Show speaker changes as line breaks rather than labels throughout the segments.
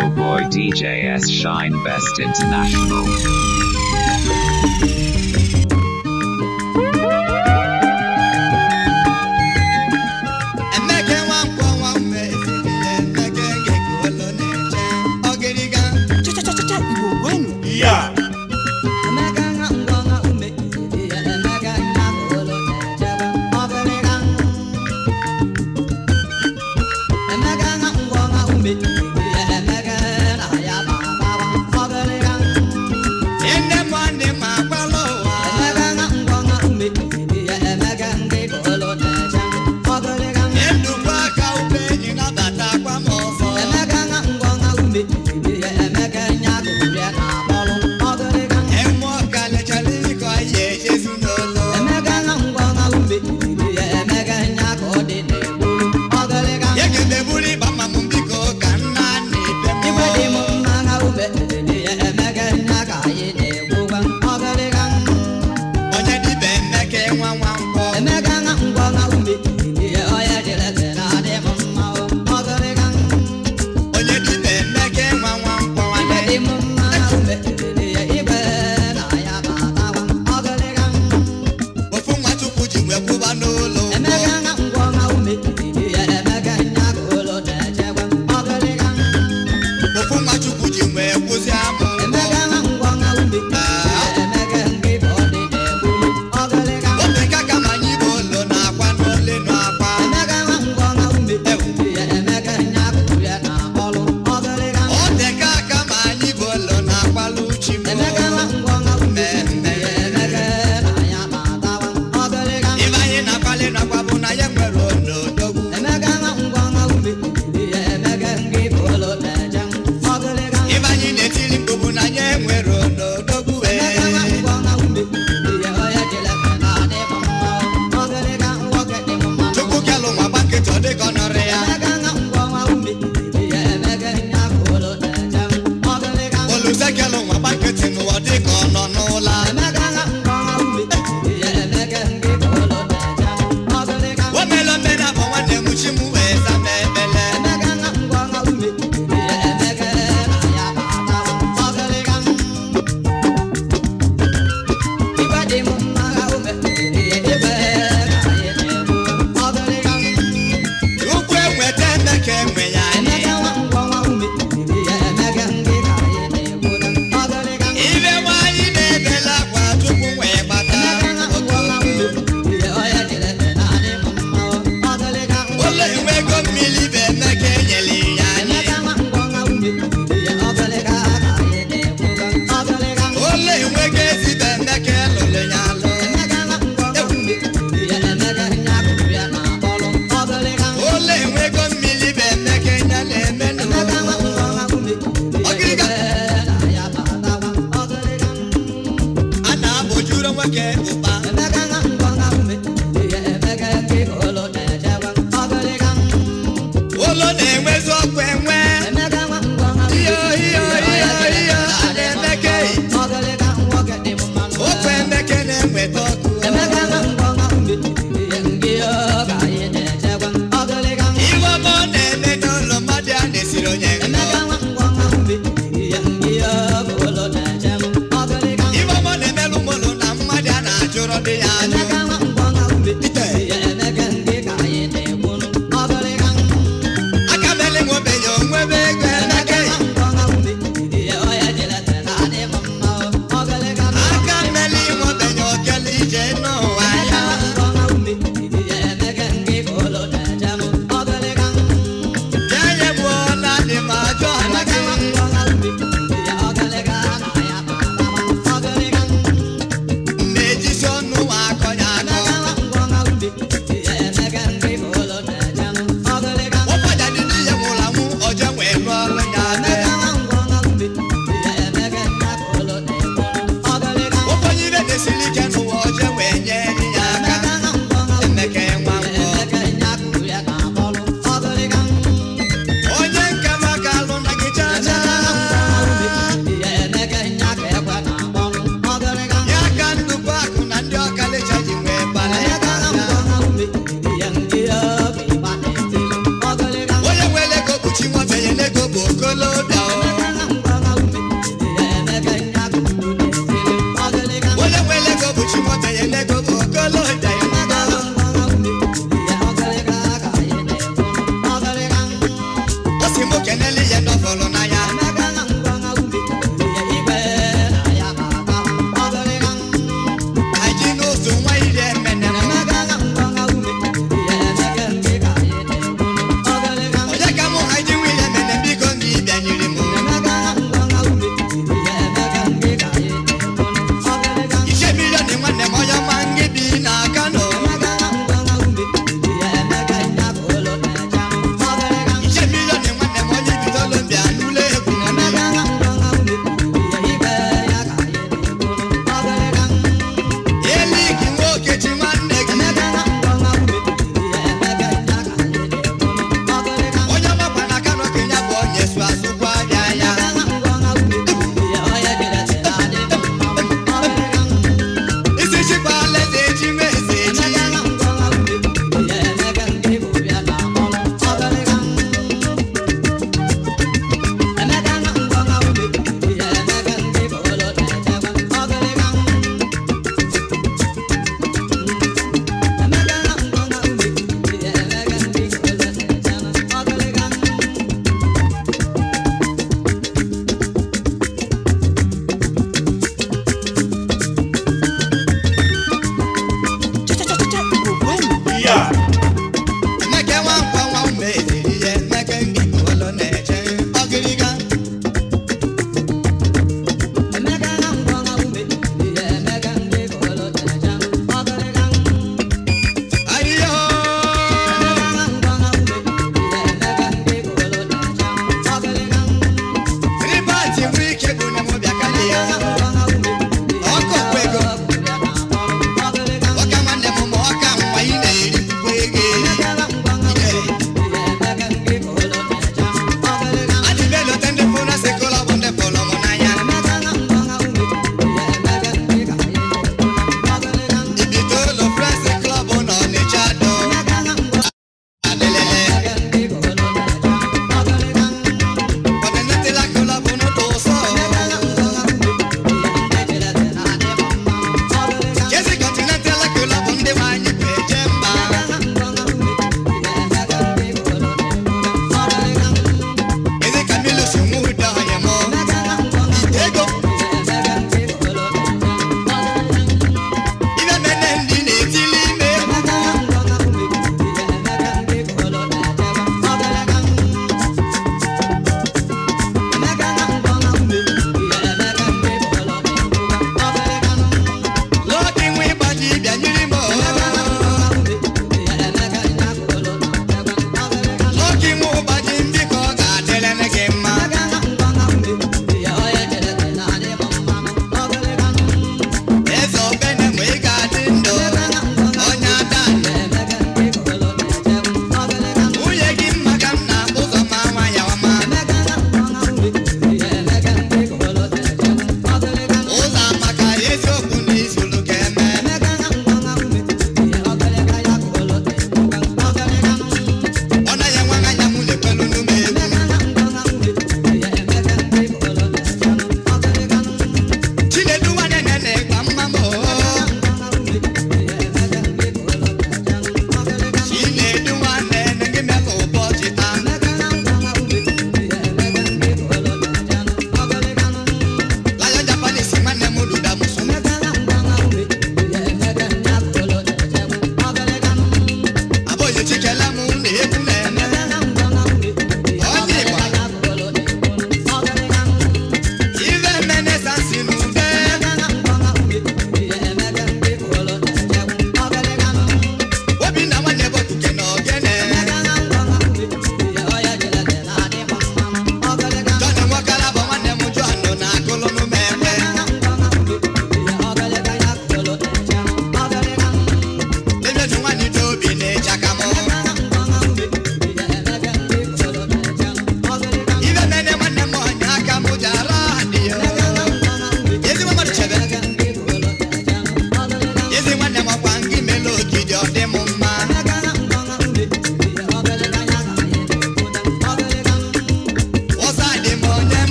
your boy DJ S Shine Best International.
Yeah.
In the morning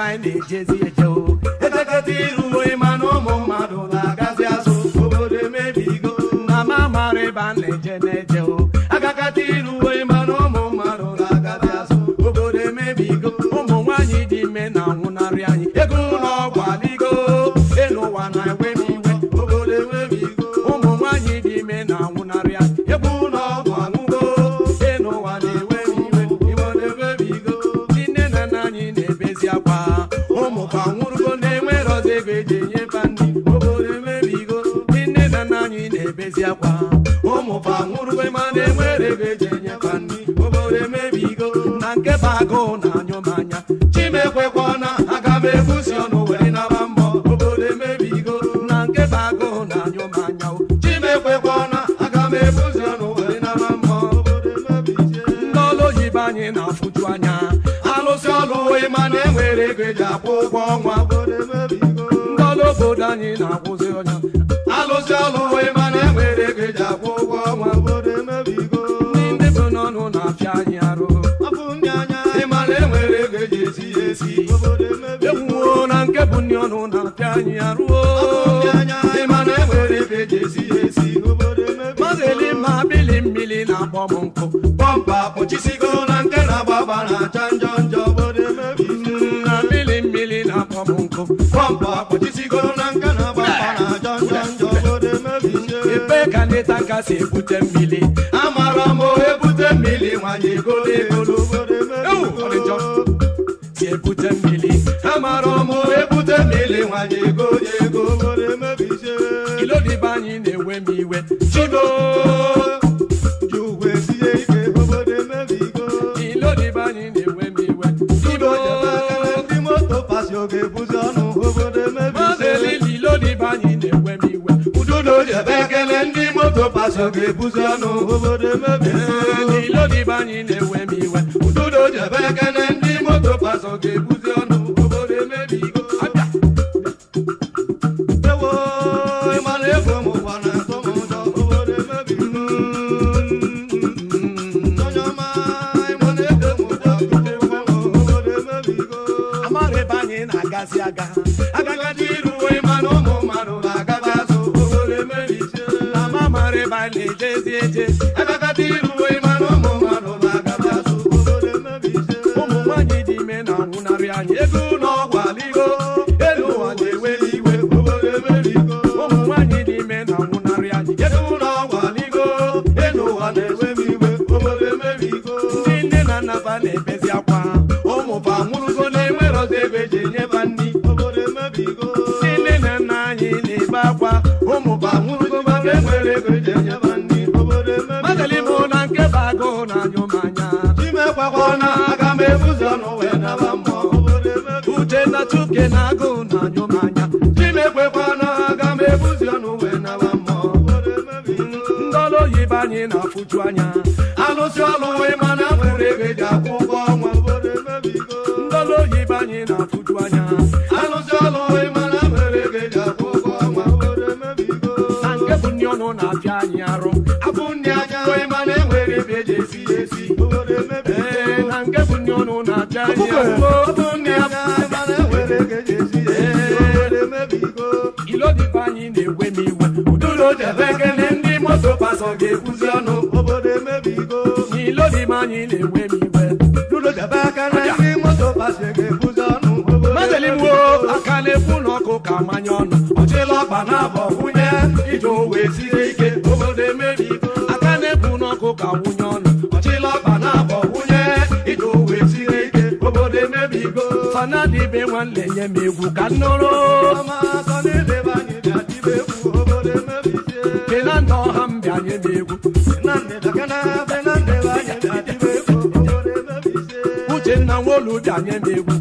bai na-ejezi eje o eteketa iru ịma na ụmụ mmadụ na-agazi azụ obodo emebigo na mamara ebe a na-eje na-eje o agakata iru ịma na ụmụ mmadụ na-agazi azụ obodo emebigo ụmụ nwaanyị dị ime na-anwụnarị anyị ego n'ọgwụ adịgo elu ụwa na-ewe m iwe obodo emebigo ụmụ nwaanyị dị ime na-anwụnarị anyị ego n'ọgwụ anwụgo elu ụwa na-ewe m iwe obodo emebigo ndị nne na nna anyị na-ebezi akwa ụmụ ka nwụrụgo na-enwere ọzọ ego eji enyefa nri obodo emebigo ndị nne na nna anyị na-ebezi akwa ụmụ ka nwụrụgo ma na-enwere ego eji enyefa nri obodo emebigo na nke bụ agụụ na-anyụ m anya chimekwekwana aga m ebusi ọnụ were naba mbọ obodo emebigo na nke bụ agụụ na-anyụ m anya chimekwekwana aga m ebusi ọnụ were naba mbọ obodo emebigo ndị ọlụ oyibo anyị na-afụju anya alụsị ọlụ ịma na enwere ego eji akwụ ụgwọ ọnwa obodo emebigo ndị ọlụ obodo anyị na-akwụzi ọnya alụsị ọlụ ịma na enwere ego eji akwụ ụgwọ ọnwa obodo emebigo ndị bụ n'ọnụ na-apịa anyị arụ ịma na enwere ego eji esi ya esi ewuwo na nke bụ ndị ọnụ na-apịa anyị arụ ịma na enwere ego eji esi ya esi mazeli ma bili mmiri na-akpọ m nkụ pọmpa kpọchisigo na nke na-agbaba na-acha njọ njọ na bili mmiri na-akpọ m nkụ pọmpa kpọchisigo na nke na-agbaba na-acha njọ njọ ebe ka ndị tanka si ebute mmiri amara m ebute mmiri nwanyị egolo egolo si ebute mmiri amara m ebute mmiri nwanyị egolo ego ilo dịbe anyị na-ewe m iwe chibo ilo dịbe anyị na-ewe m iwe chibo ndị moto pasi oge ebuzi ọnụ mazelili ilo dịbe anyị na-ewe m iwe ududo jebe ekele ndị moto pasi oge ebuzi ọnụ ilo dịbe anyị na-ewe m iwe ududo jebe ekele ndị moto pasi oge ebuzi ọnụ obodo emebigo abịa ewo ịmana ego m ụwa na atọ m ụjọ obodo emebigo onyeọma ịmana ego m ụwa obodo emebigo amara ebe anyị na-agazi aga agagaji iru ịmana ụmụ mmadụ na-agazi azụ obodo emebigo ama mara ebe anyị na-ejezi eje agagaji iru ịmana ụmụ mmadụ na-agazi azụ obodo emebigo ụmụ nwaanyị dị ime na-anwụnarị anyị ego n'ọgwụ aligo elu ụwa na-ewe iwe obodo emebigo ụmụ nwaanyị dị ime na-anwụnarị anyị ego n'ọgwụ aligo elu ụwa na-ewe iwe obodo emebigo ndị nne na nna ba na-ebezi akwa ụmụ ba nwụrụgo na-enwere ọzọ ego eji enyefa nri obodo emebigo ndị nne na nna anyị na-ebe akwa ụmụ ba nwụrụgo ma na-enwere ego eji enyefa nri obodo emebigo mazeli mụ na nke bụ agụụ na-anyụ m anya chimekwakwana aga m ebuzi ọnụ wee naba mbọ uche na chuke na agụụ na-anyụ m anya chimekwekwana aga m ebuzi ọnụ wee naba mbọ ndị ọlụ oyibo anyị na-afụju anya alụsị ọlụ ịma na nwere ego eji akwụ ụgwọ ọnwa ndị ọlụ oyibo anyị na-afụju anya alụsị ọlụ ịma na nwere ego eji akwụ ụgwọ ọnwa na nke bụ ndị ọnụ na-apịa anyị arụ abụ ndị anya ịma na enwere ebe eji esi ya esi na nke bụ ndị ọnụ na-apịa anyị arụ abụ ndị anya ịma na enwere ego eji esi ya esi ilo dịbe anyị na-ewe m iwe ududo jebe ekele ndị moto pasọ ga-ekwuzi ọnụ obodo emebigo ilo dịbe anyị na-ewe m iwe ududo jebe ekele ndị moto pasọ ga-ekwuzi ọnụ mazeli m aka na-ekwu n'ọkụ ka manye ọnụ ọchịla ọkpa na-abọ nwunye ije owe siri ike obodo emebigo aka na-ekwu n'ọkụ ka nwunye ọnụ ọchịla ọkpa na-abọ nwunye ije owe siri ike obodo emebigo fanadibe nwanne nye m egwu ka nnụrụ kenanda ọha m bịa nye m egwu uchenna nwolu bịa nye m egwu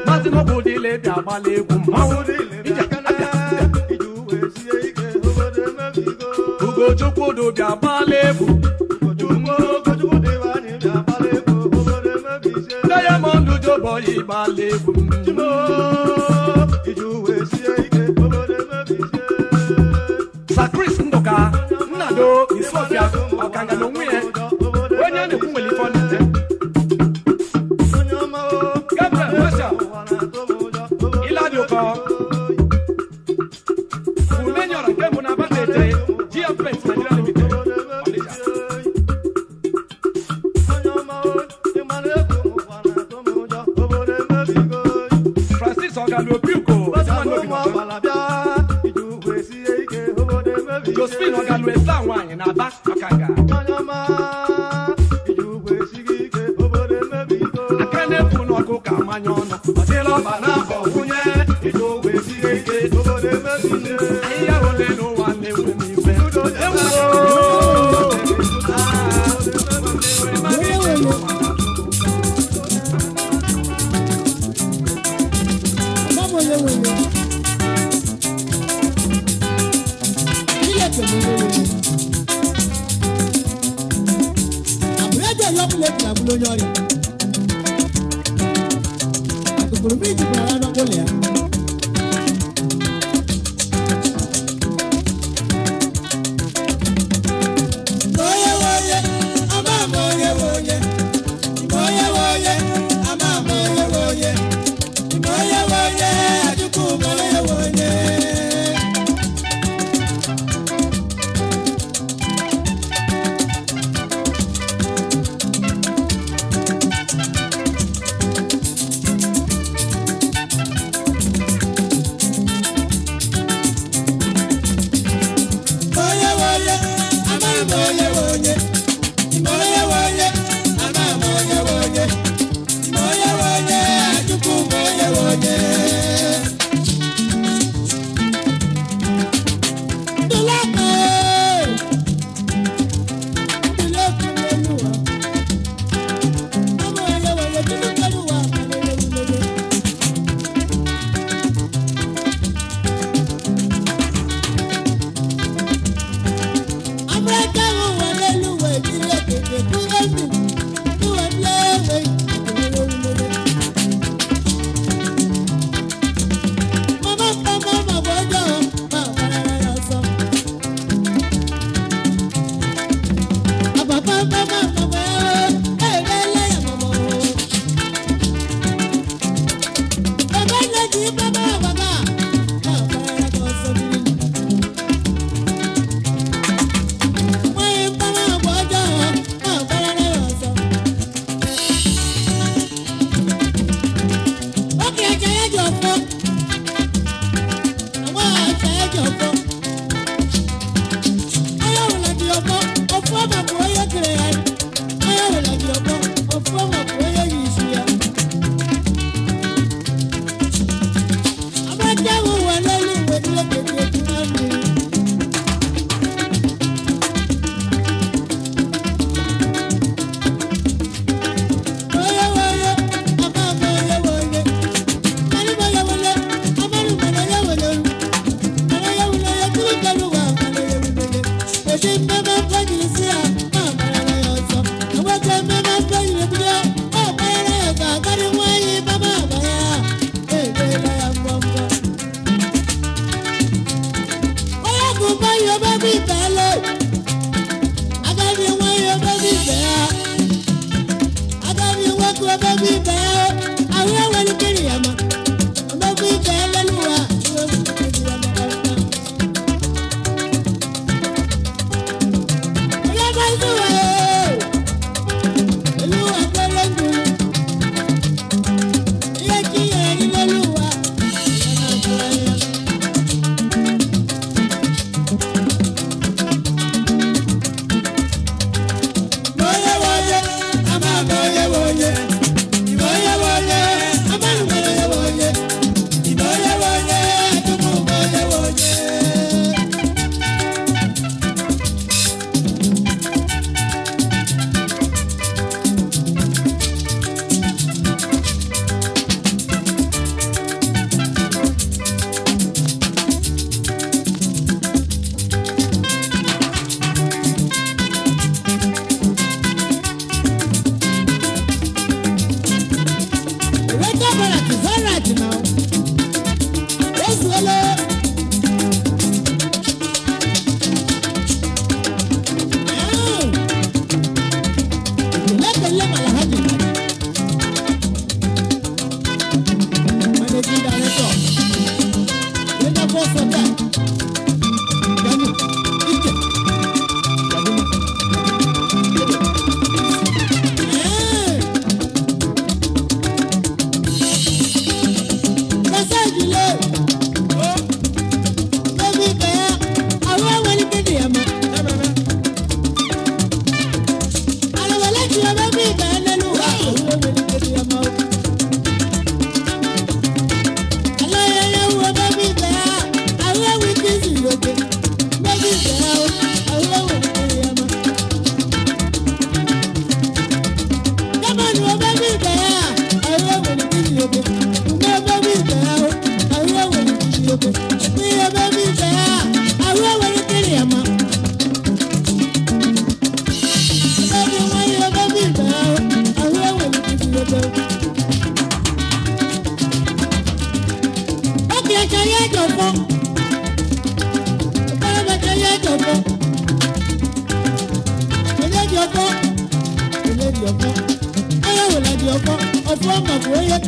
maazị mọbụdile bịa gbala egwu mmanwụ ugochukwudu bịa gbala egwu Diamond Joboy gbala egwu Sakris Ndoka Nnado Isofia ọkanga n'onwe ya onye na-ekwu nwere ife ọ na-ete Josephine Ogalu esa nwanyị na Aba Akanga. Akane bụ n'ọkụ ka mmanya ọnụ. Ọdịla ọba na-abọ nwunye iji ogwe siri ike obodo emebigo. Anyị ya ole n'ụwa na-enwe m ife.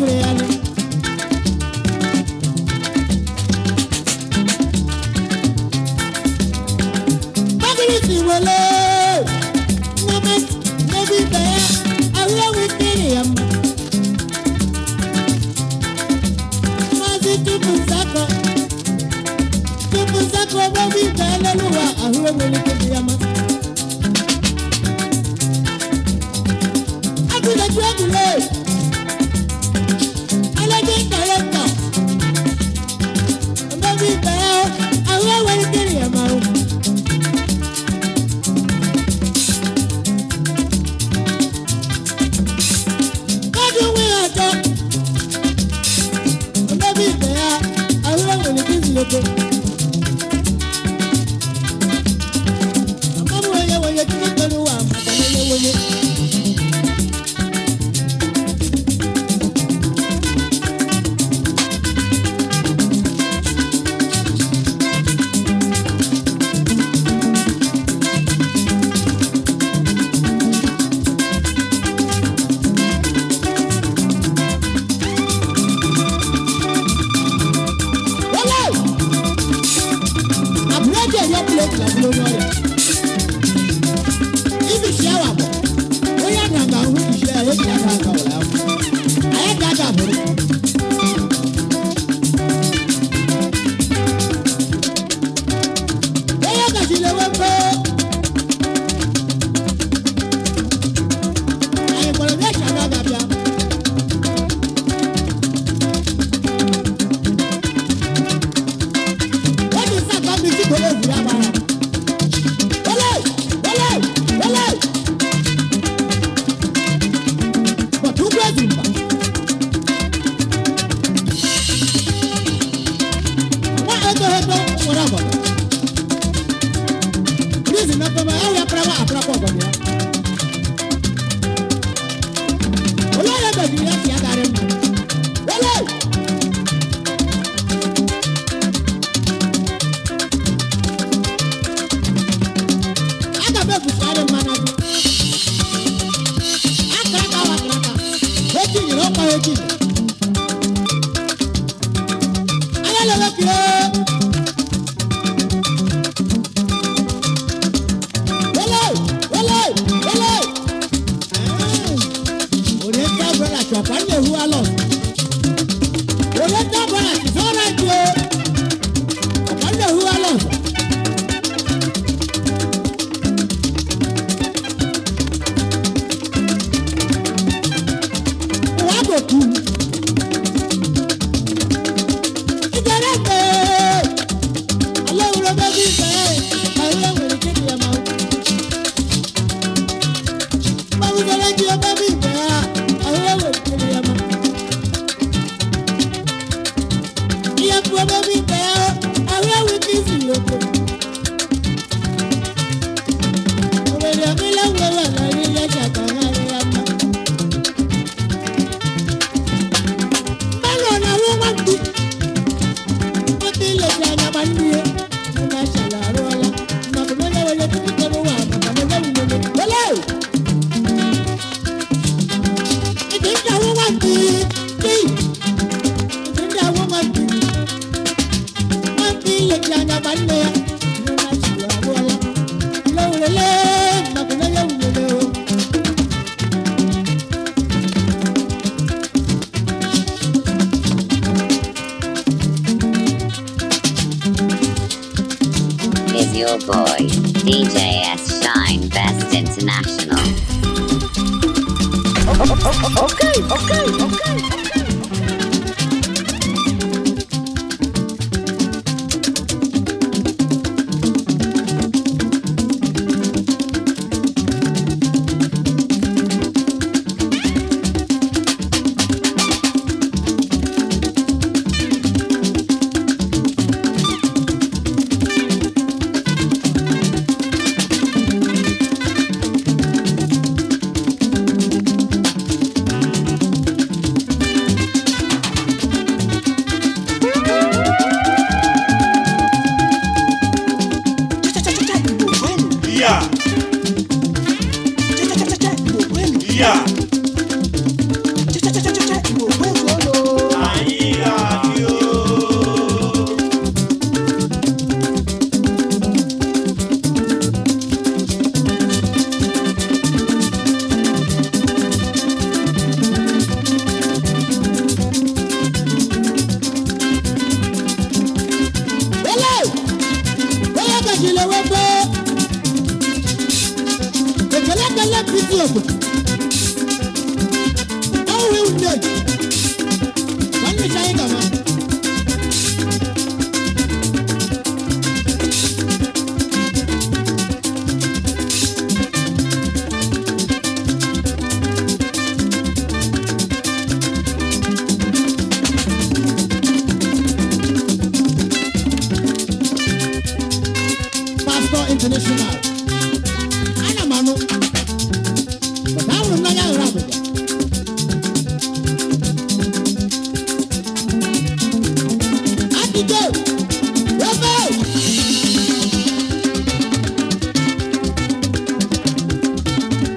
Korean. Bagirisi wole, moment, maybe there, I will with him. Mazi tupuzako, baby there, Lua, I will with him. I do the trouble. I like it, director. Baby there, I will with him.
Your boy, DJ S Shine Best International. Okay.
Yeah.
jile webo. Ekele video. Oh, we will do. When we say come on. International. Ana manu. Batawu na ya rabu. Atije. Robo.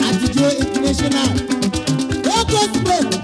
Atije International. Robo smoke.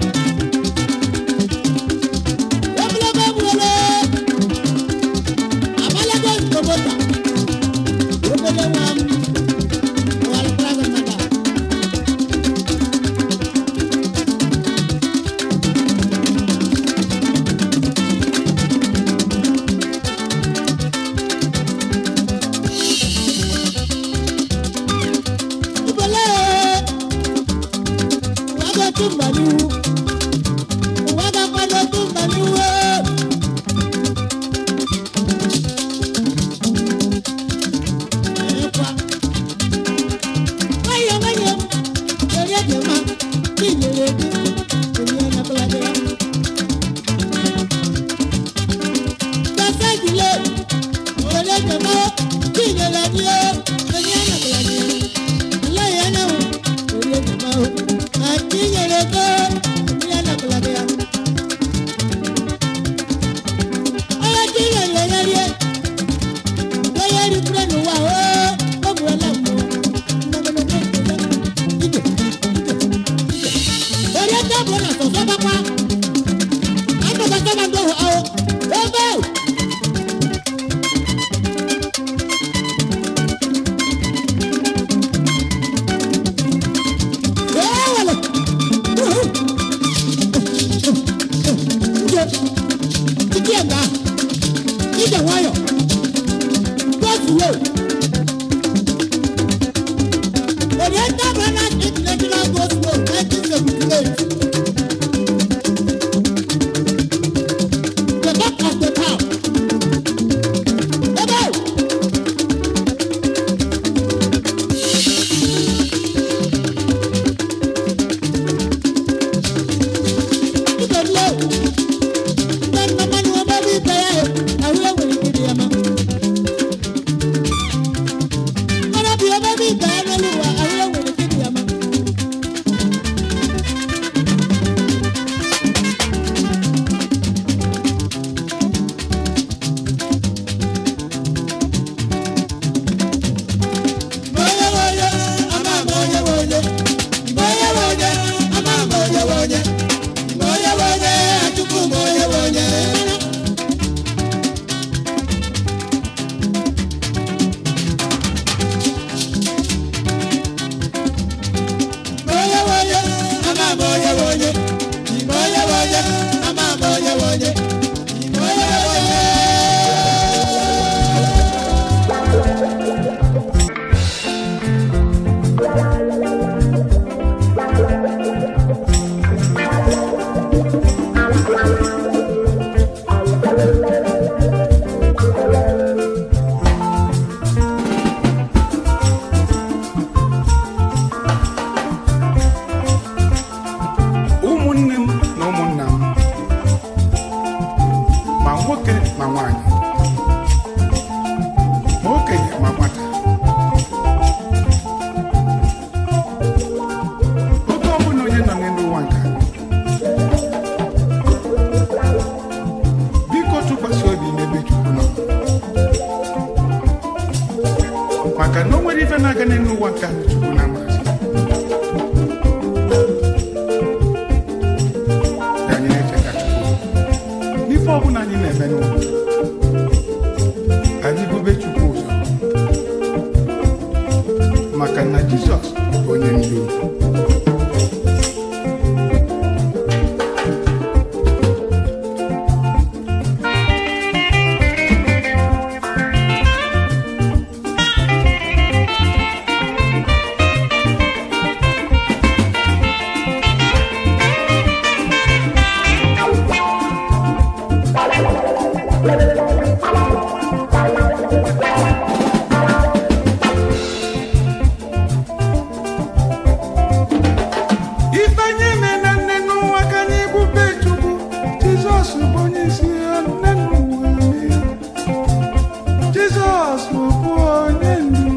Jesus bụ onye ndu.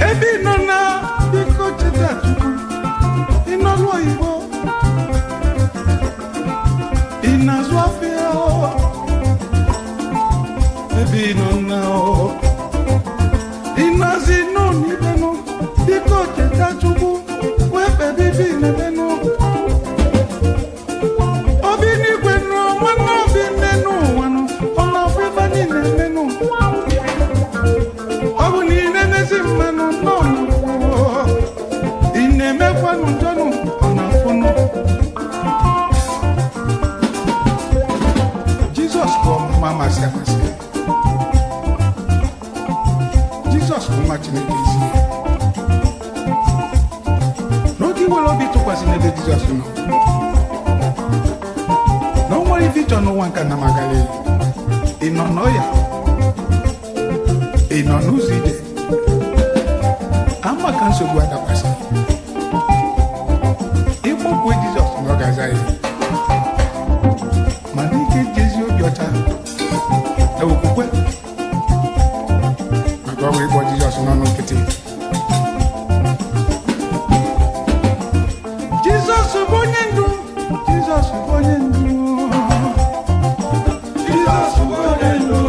Ebe ị nọ na biko cheta Chukwu, ị nọ n'oyibo, ị na-azụ afịa, ebe ị nọ na ị nọzi n'onibenu, biko cheta Chukwu, wee kpebe ife ị na-emenụ. Obi n'igwe nụ, nwanne obi nne n'ụwa nụ, ọ na-afụ ebe niile emenụ. Ọ bụ na ị na-emezi mmanụ n'ọnụ, ị na-emekwanụ njọnụ, ọ na-afụnụ. Jizọs bụ ọmụma amasị amasị. Jizọs bụ nwa Chineke ezi. N'oge iwere obi tụkwasị n'ebe Jizọs nọ, na o nwere ife ịchọ n'ụwa nka na magala, ị nọ n'ọya, ị nọ n'ụzọ ije, ama ka nsogbu adakwasị, ịkpọkwe Jizọs na ọ ga-aza ya, ma n'ike ji ezi obi ọcha na okwukwe, maka ọ bụ ịkpọ Jizọs n'ọnụ nkịtị. Jizọs bụ onye ndu, Jizọs bụ onye ndu, Jizọs bụ onye ndu,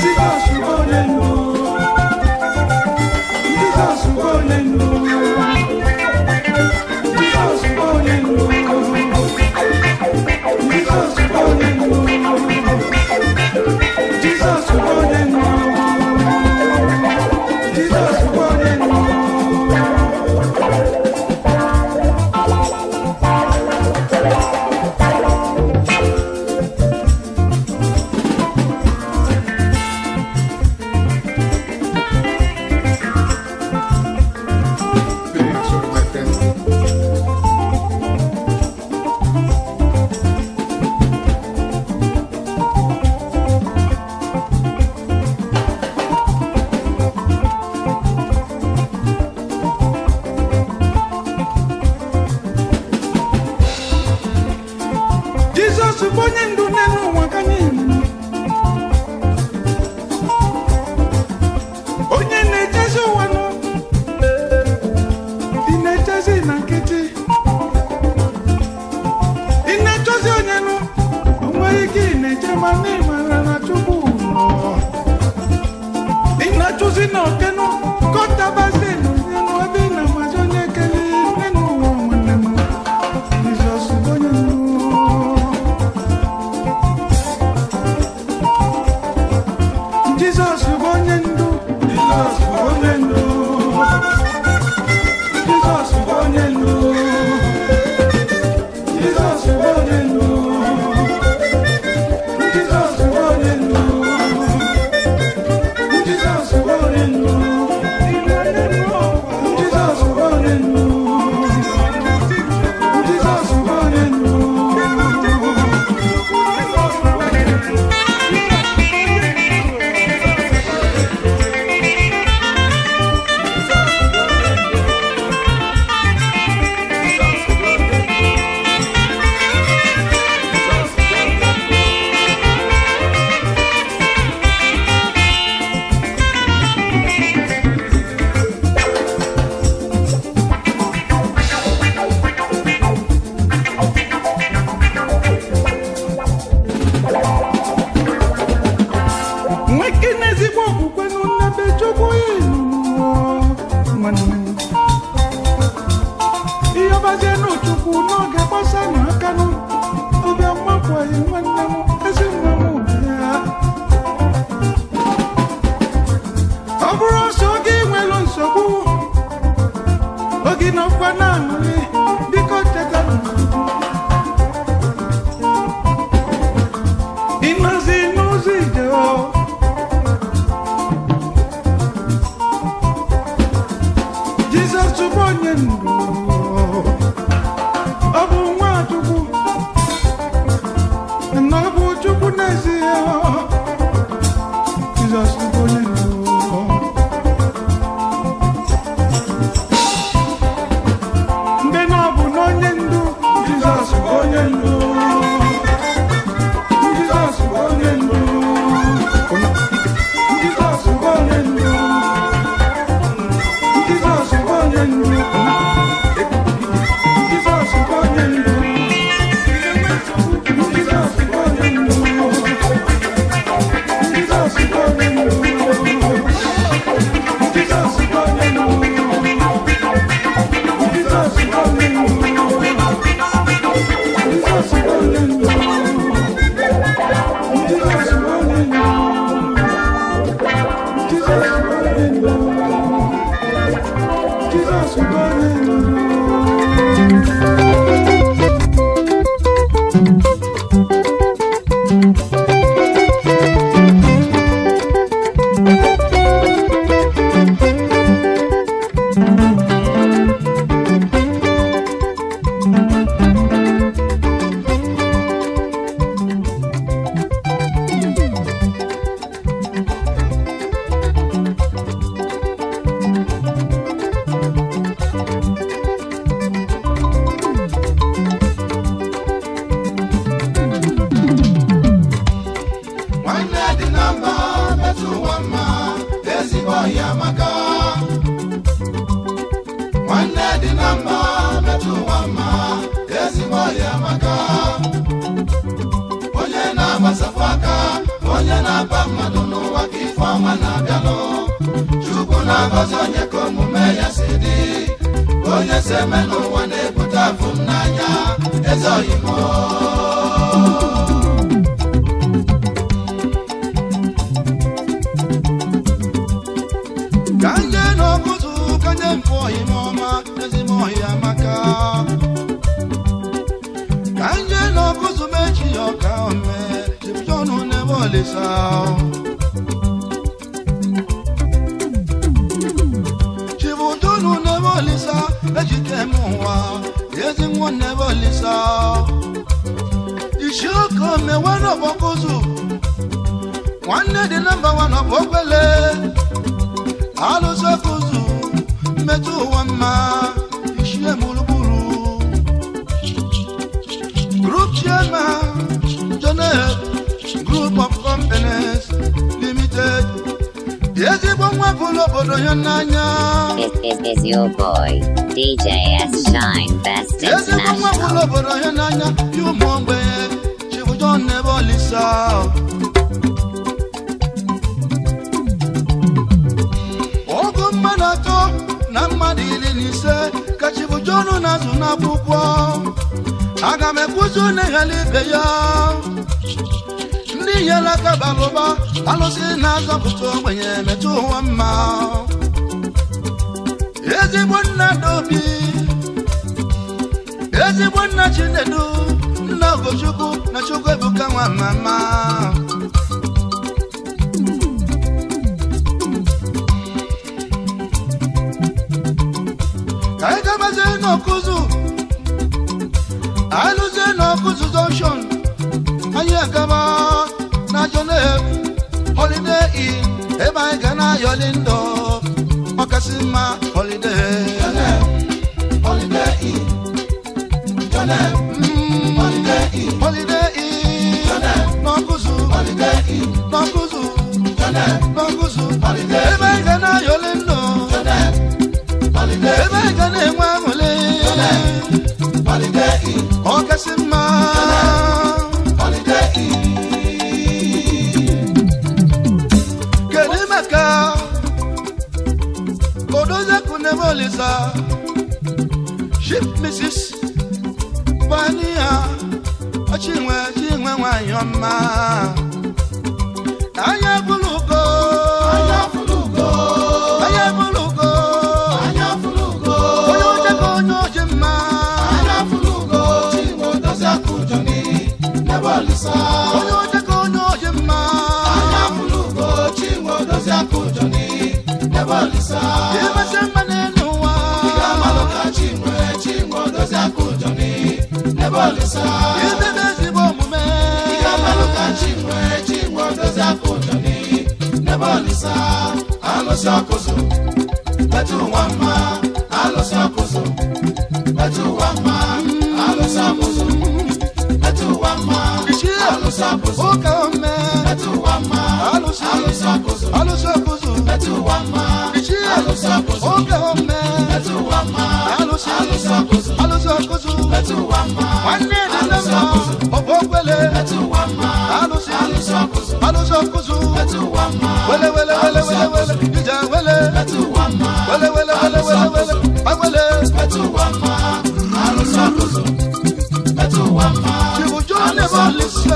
Jizọs bụ onye ndu, Jizọs bụ onye ndu, Jizọs bụ onye ndu, Jizọs bụ onye ndu, Jizọs bụ onye ndu, Jizọs bụ onye ndu. Jizọs bụ onye ndu n'ụwa ka niile, onye na-echezi ụwa nọ, ị na-echezi na nkịtị, ị na-achọzi onye nụ, o nweghị ike ị na-eche ma na ịmara na Chukwu nọ, ị na-achọzi na okenụ kọtabazi n'ụnyenụ ebe ị na-amazi onye ekele n'ụwa nwanne m. Jizọs bụ onye ndu. Jesus bụ onye ndu, Jesus bụ onye ndu, Jesus bụ onye ndu, Jesus bụ onye ndu, Jesus bụ onye ndu, Jesus bụ onye ndu, Jesus bụ onye ndu, Jesus bụ onye ndu. Mbe no semeno wane puta fumnanya ezoyimo kanje no kuzu kanje mfoyi moma ezimo yamaka kanje no kuzu mechi yoka ome jipjonu nebolisa jipjonu nebolisa ejikemuwa ezimo nebolisa ishoko me wano bokuzu one the number one of Okwele Alusa kuzu metu wama ishie muluburu Group Chairman Jonet Group of Companies Limited Yezi bomwa pulo bodo yananya
Is your boy DJ S Shine Best
Yezi bomwa pulo
International.
bodo yananya You mongwe Chifu John never lisa Manato na madili nise kachibu jonu na zuna bukwa aga mekuzu ne halibe ya ndi yala kabaloba alosi na zabuto mwenye metu wama ezi bonna dobi ezi bonna chinedu na gochuku na chukwe buka wa mama Kaiga maze no kuzu Aluze no kuzu junction Ayakaba na jone Holiday Inn Eba igana yolindo Okasima holiday Holiday Inn Holiday Inn Holiday Inn No kuzu Holiday Inn No kuzu No kuzu Eba igana yolindo Eba igane mwamule Holiday Okasima Holiday Kelimaka Kodoza kunebolisa Ship Mrs. Vania Achimwe wanyoma Aya bulugo Onyo teko onyo jema Anyafulugo chingo dozi akujoni Nebolisa Yema sema nenuwa Yamaloka chingo dozi akujoni Nebolisa Yebebezi bomume Yamaloka chingo dozi akujoni Nebolisa Alosokuzu Betu wama Alosokuzu Betu wama Alosokuzu Betu wama Alusakuzu, okame. Betu wama, alusakuzu, alusakuzu. Betu wama, alusakuzu, okame. Betu wama, alusakuzu, alusakuzu. Betu wama, wane alusakuzu, Okwele. Betu wama, alusakuzu, alusakuzu. Betu wama, wele. Ija wele. Betu wama, wele. Agwele. Betu wama, alusakuzu. Betu wama. Never listen.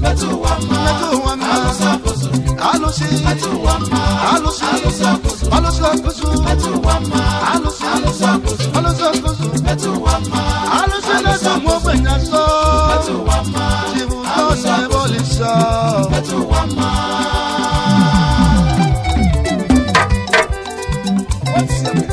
Betu wama, alusakuzu, alusi, betu wama, alusakuzu, alusakuzu, betu wama, alusakuzu, alusakuzu, betu wama, alusi na samu benyaso, betu wama, chibu never listen. Betu wama. What's your name?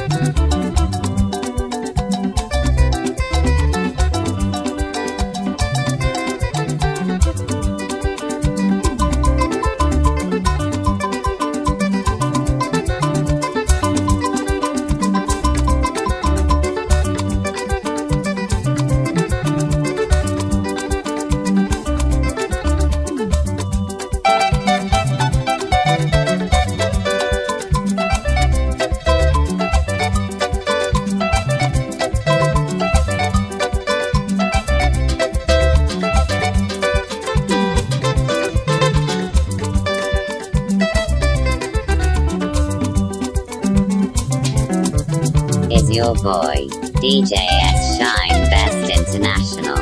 Your boy DJ S Shine Best International.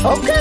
Okay.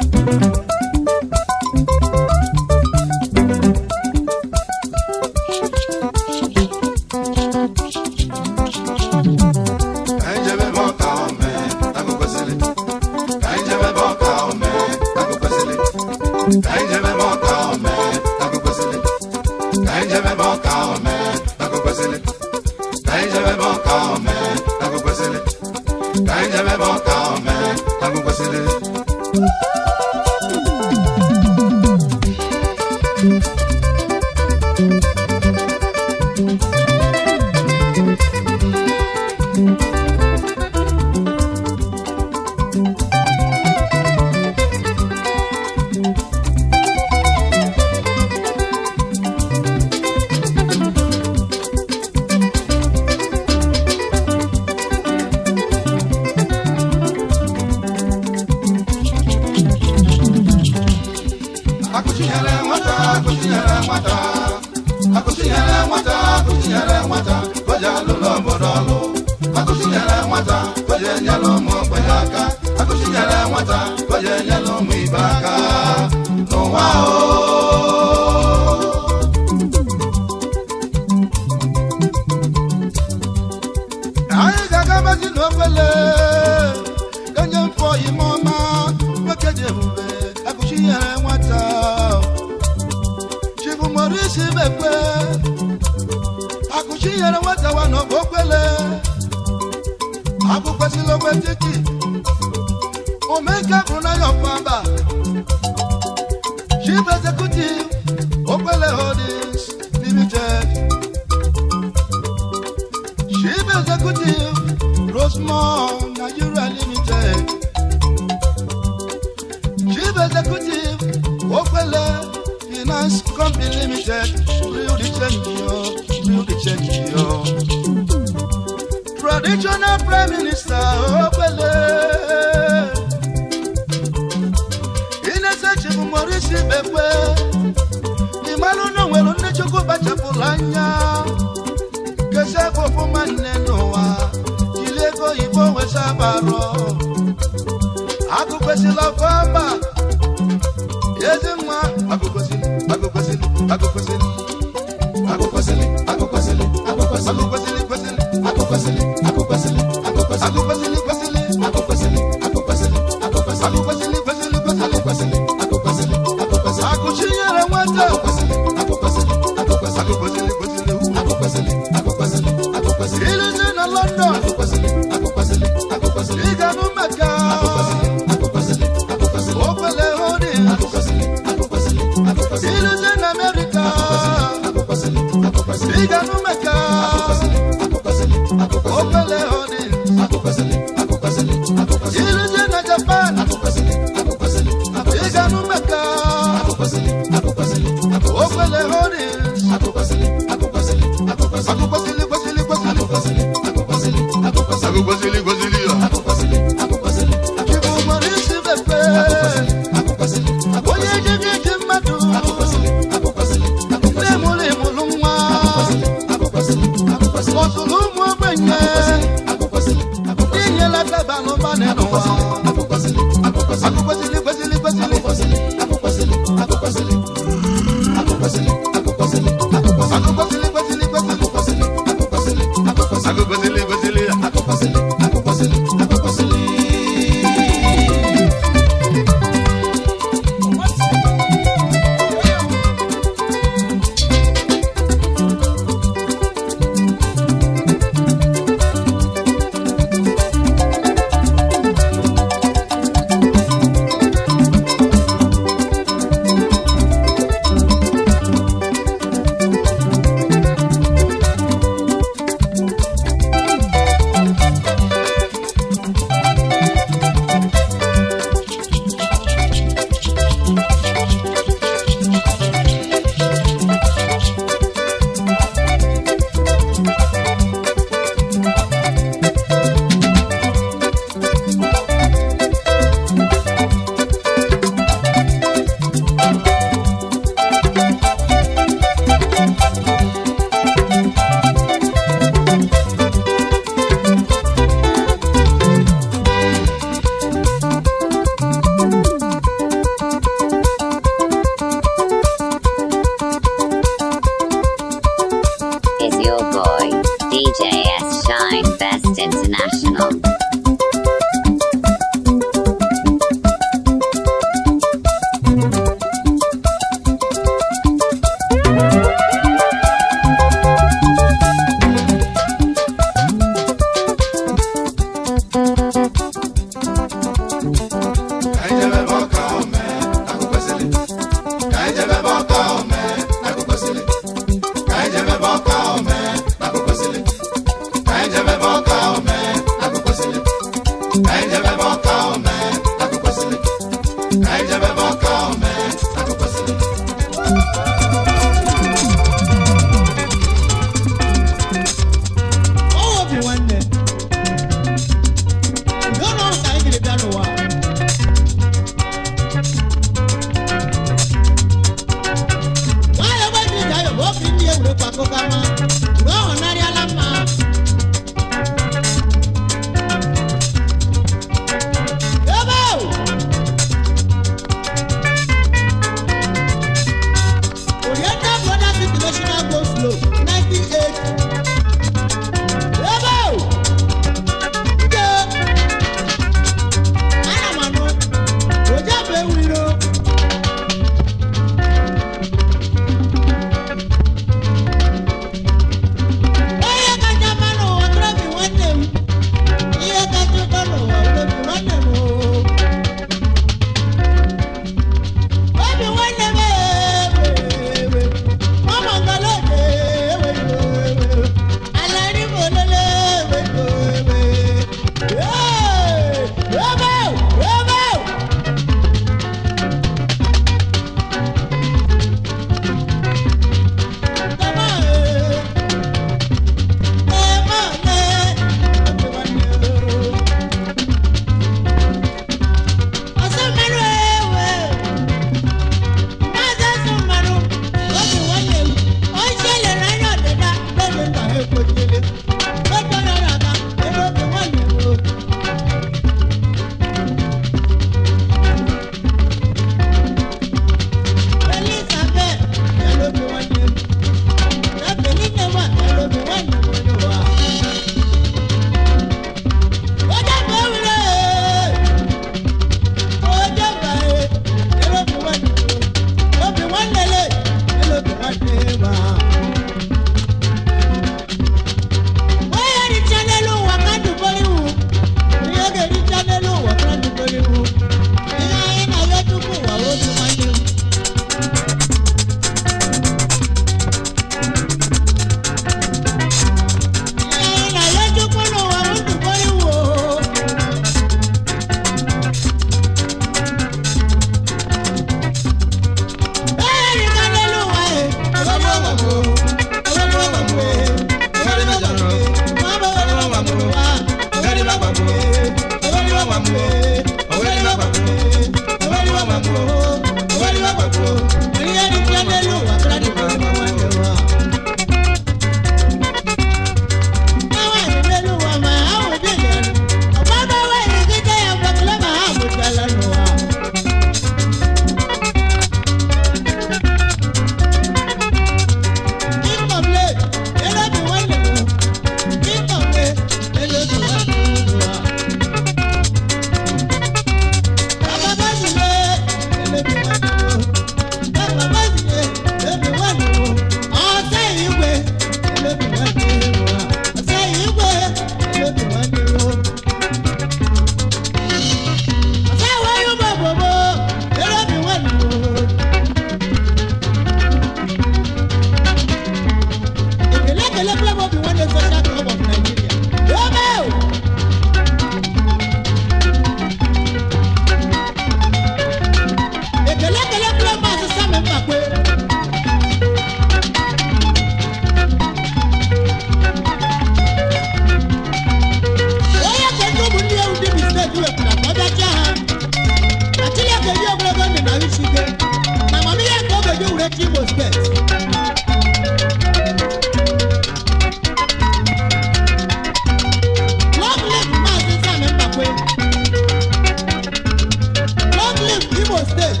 Imo State.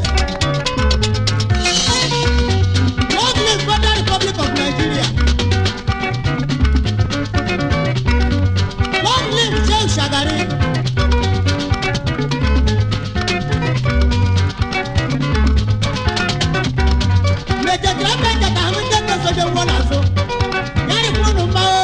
Long live Federal Republic of Nigeria. Long live Sheikh Shagari. Major Grandpa Tahamita Soja Wanazo. Yari Kuno Mao.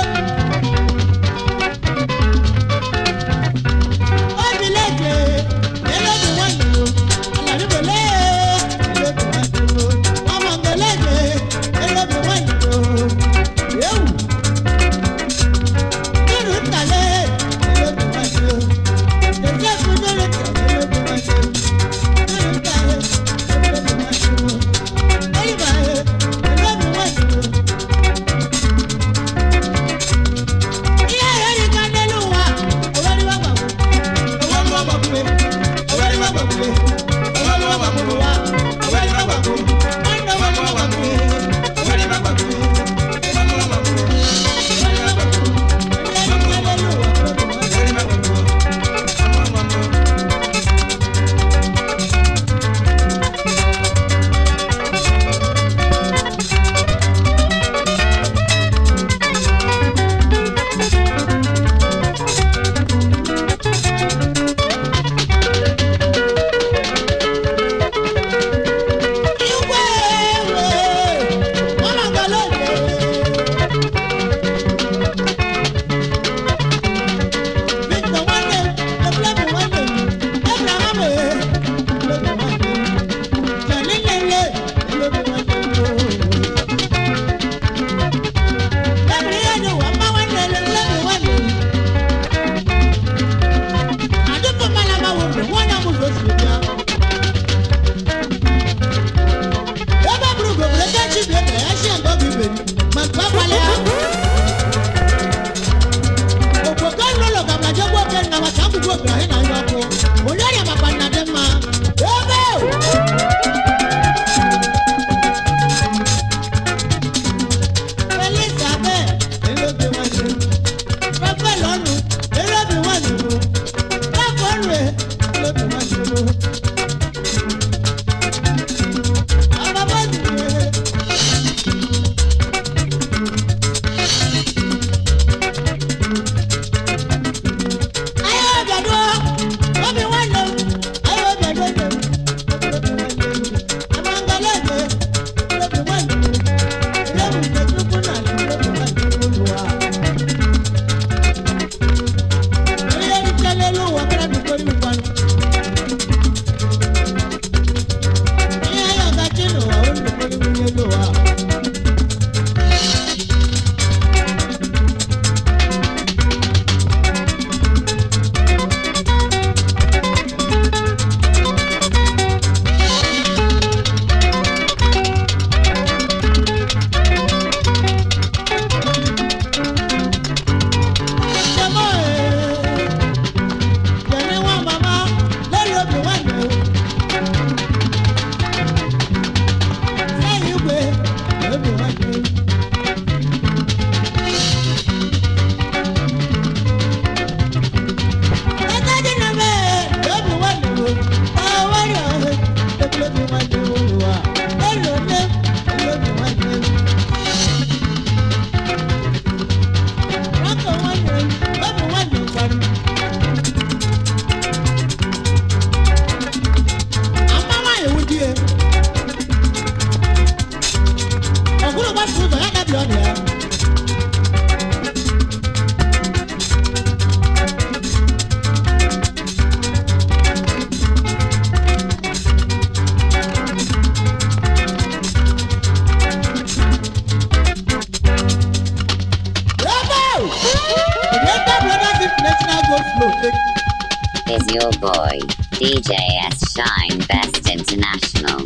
Is your boy, DJ S Shine Best International.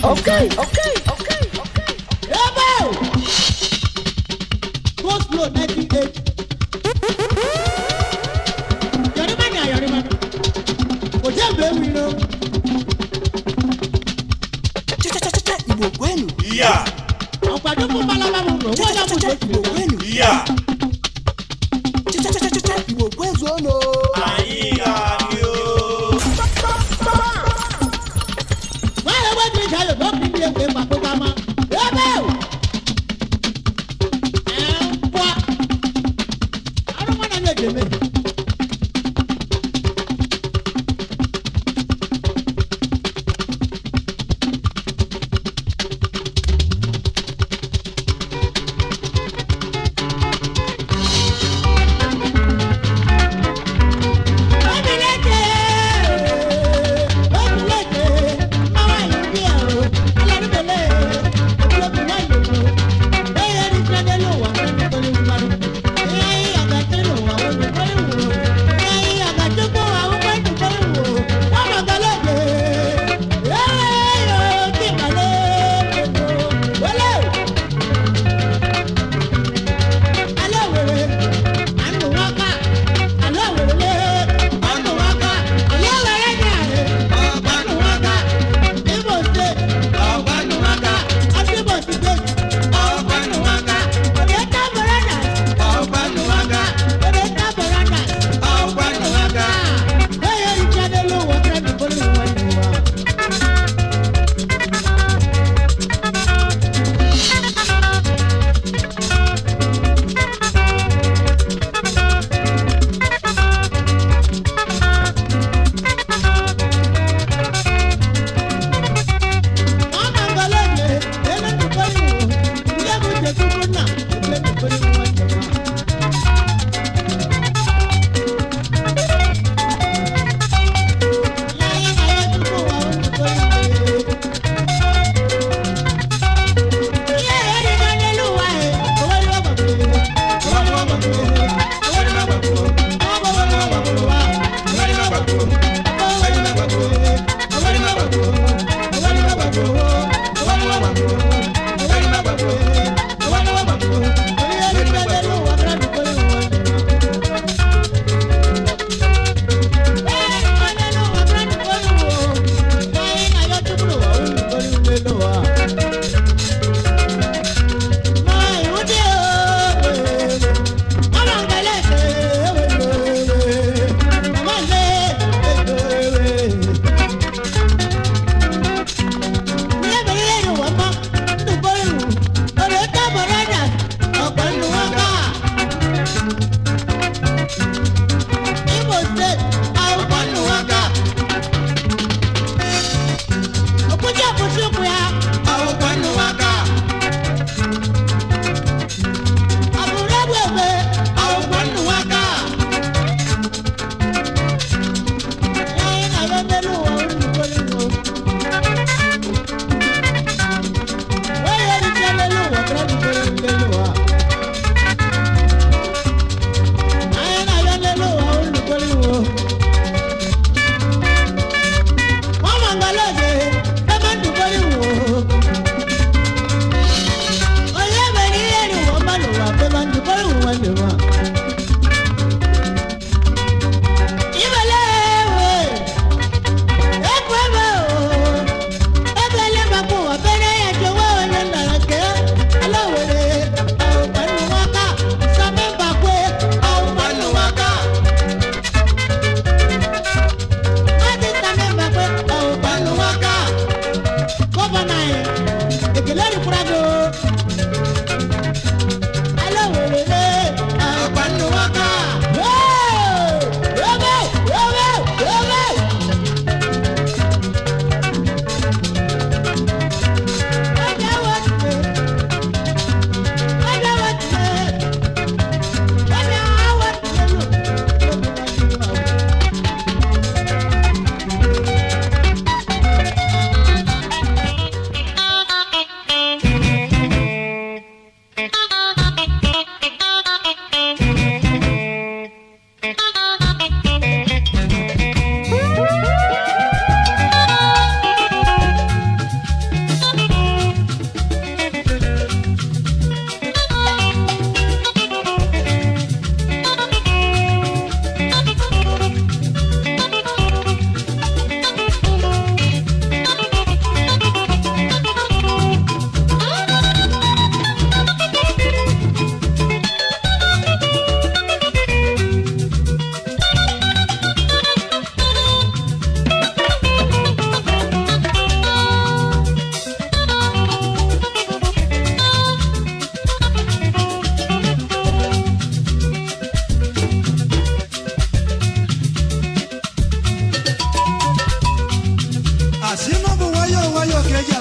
Okay. Bravo! Post Road 98. Yorimani. Hotel Baby, no.
Igbo kwenu.
Yeah.
Ọ̀pàdé fún Balaba mú lò, wọ́n yàgò tó
Igbo kwenu.
Yeah.
Igbo kwezu ono.
Ayi ya ni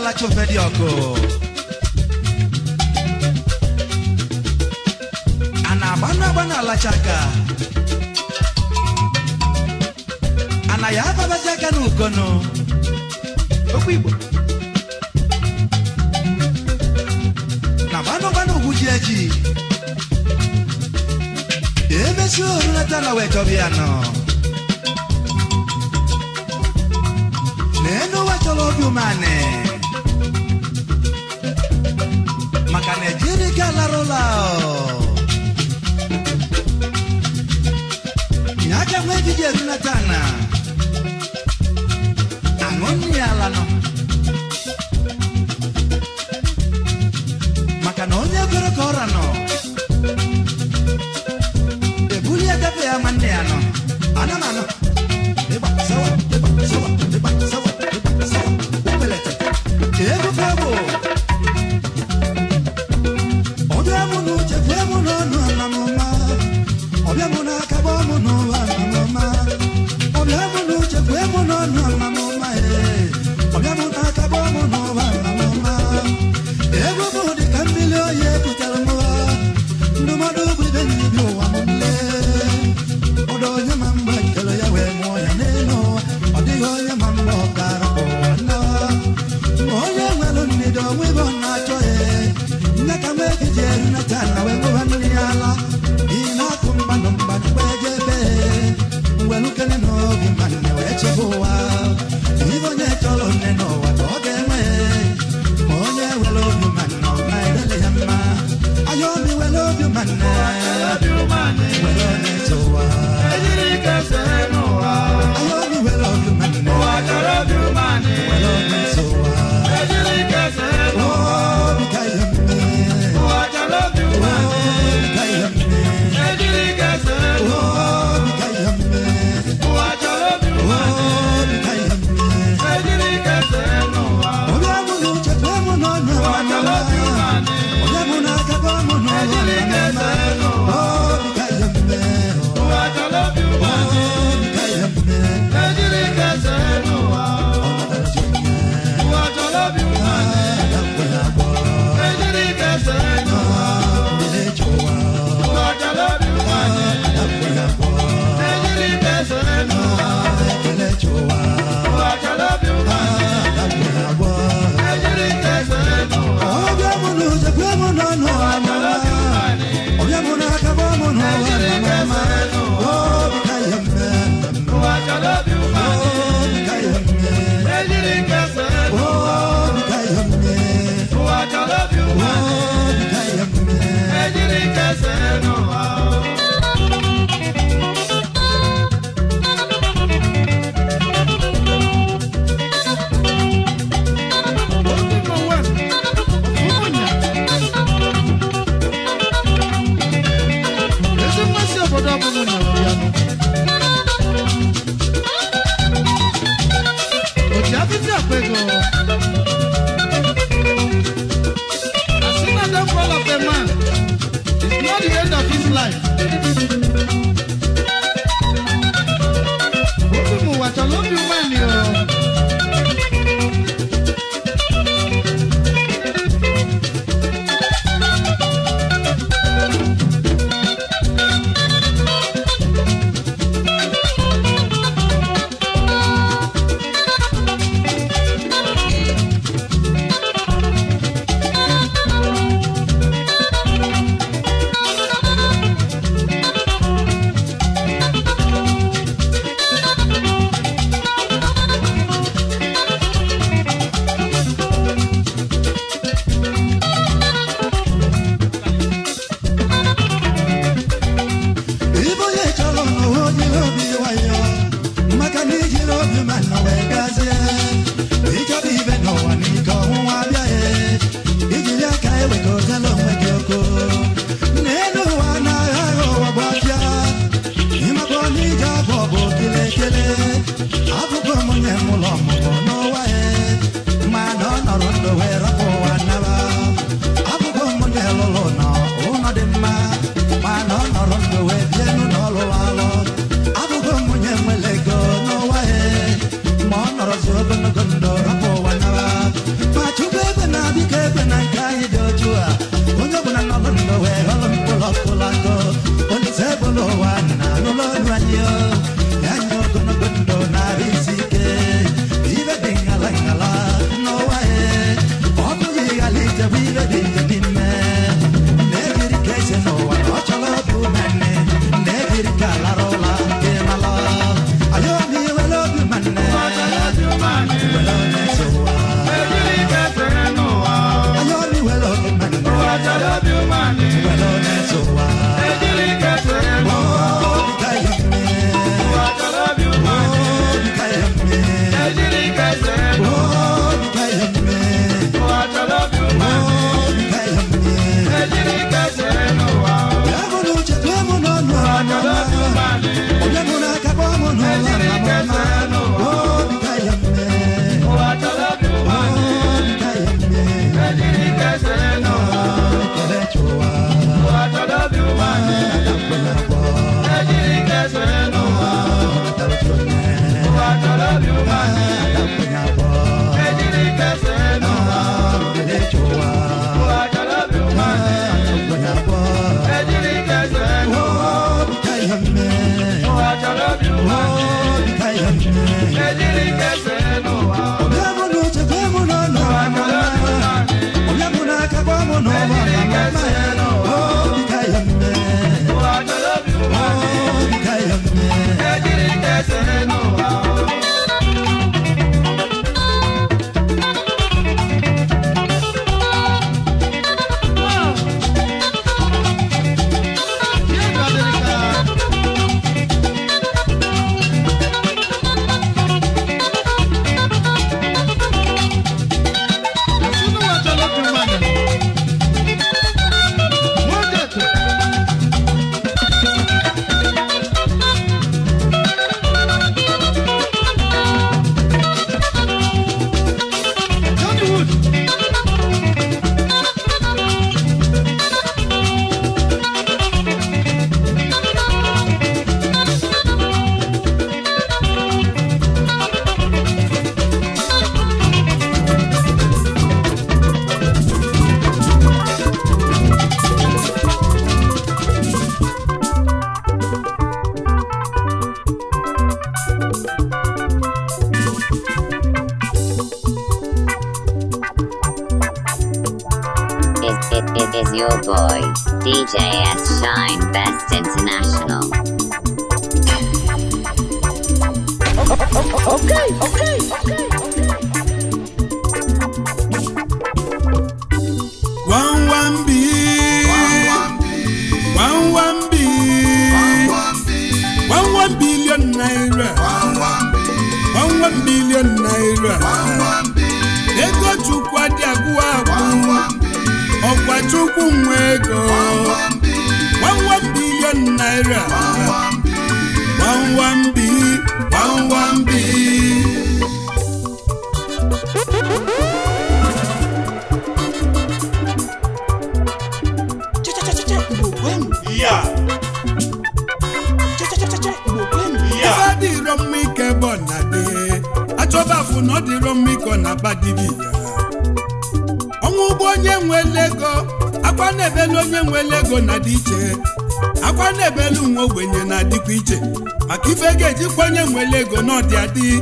la chofe dioko. Ana bana la chaka. Ana ya baba chaka nukono. Okwibo. Na bano gujeji. Ebe suru na tana weto biano. Neno weto lobyo mane. Makane jiri galarolao. Nyaka mweji jeru na tana. Angoni alano. Makanonya korokorano. Ebulia kapea mandeano. Anamano. Eba sawa. Upelete. Ebu fabo. Obiamu no chefemu no mama. Obiamu na kabomu no mama. Obiamu no chefemu no mama. Obiamu na kabomu no mama. Ebu budi kambilio ye kutalmo. Numado bideni bio amule. Odo nyamamba kelo ya we moya neno. Odigo nyamamba karako na. Moya weloni do we bona choe. Nakame kijeru na tana we mwanni ala. Ina kumbano mbano wejebe. Welukene no gimane wecheboa. Ivo nyetolo neno watogeme. Moya welobi mano maidele yama. Ayobi welobi mane. Welone toa. Ejirika senoa. Ayobi welobi mane. Welone toa. Ejirika senoa. Oh, bikayame. Bikayame. Ejirika senoa. Oh, bikayame. Bikayame. Ejirika senoa. Obiamu luche kwemu no mama. Obiamu na kabomu no mama. Oh, bikayame. Bikayame. Ejirika senoa.
music is your boy, DJ S Shine Best International.
Okay. $1 billion naira. $1 billion naira. Ego chukwa di agwa Okwa chukwu mwego. $1 billion naira. $1 billion. No di romiko na badivia Onwu onye nwe lego akwa nebelu onye nwe lego na diche akwa nebelu nwe ogbenye na dikwa iche maka ife geji kwenye nwe lego no di adi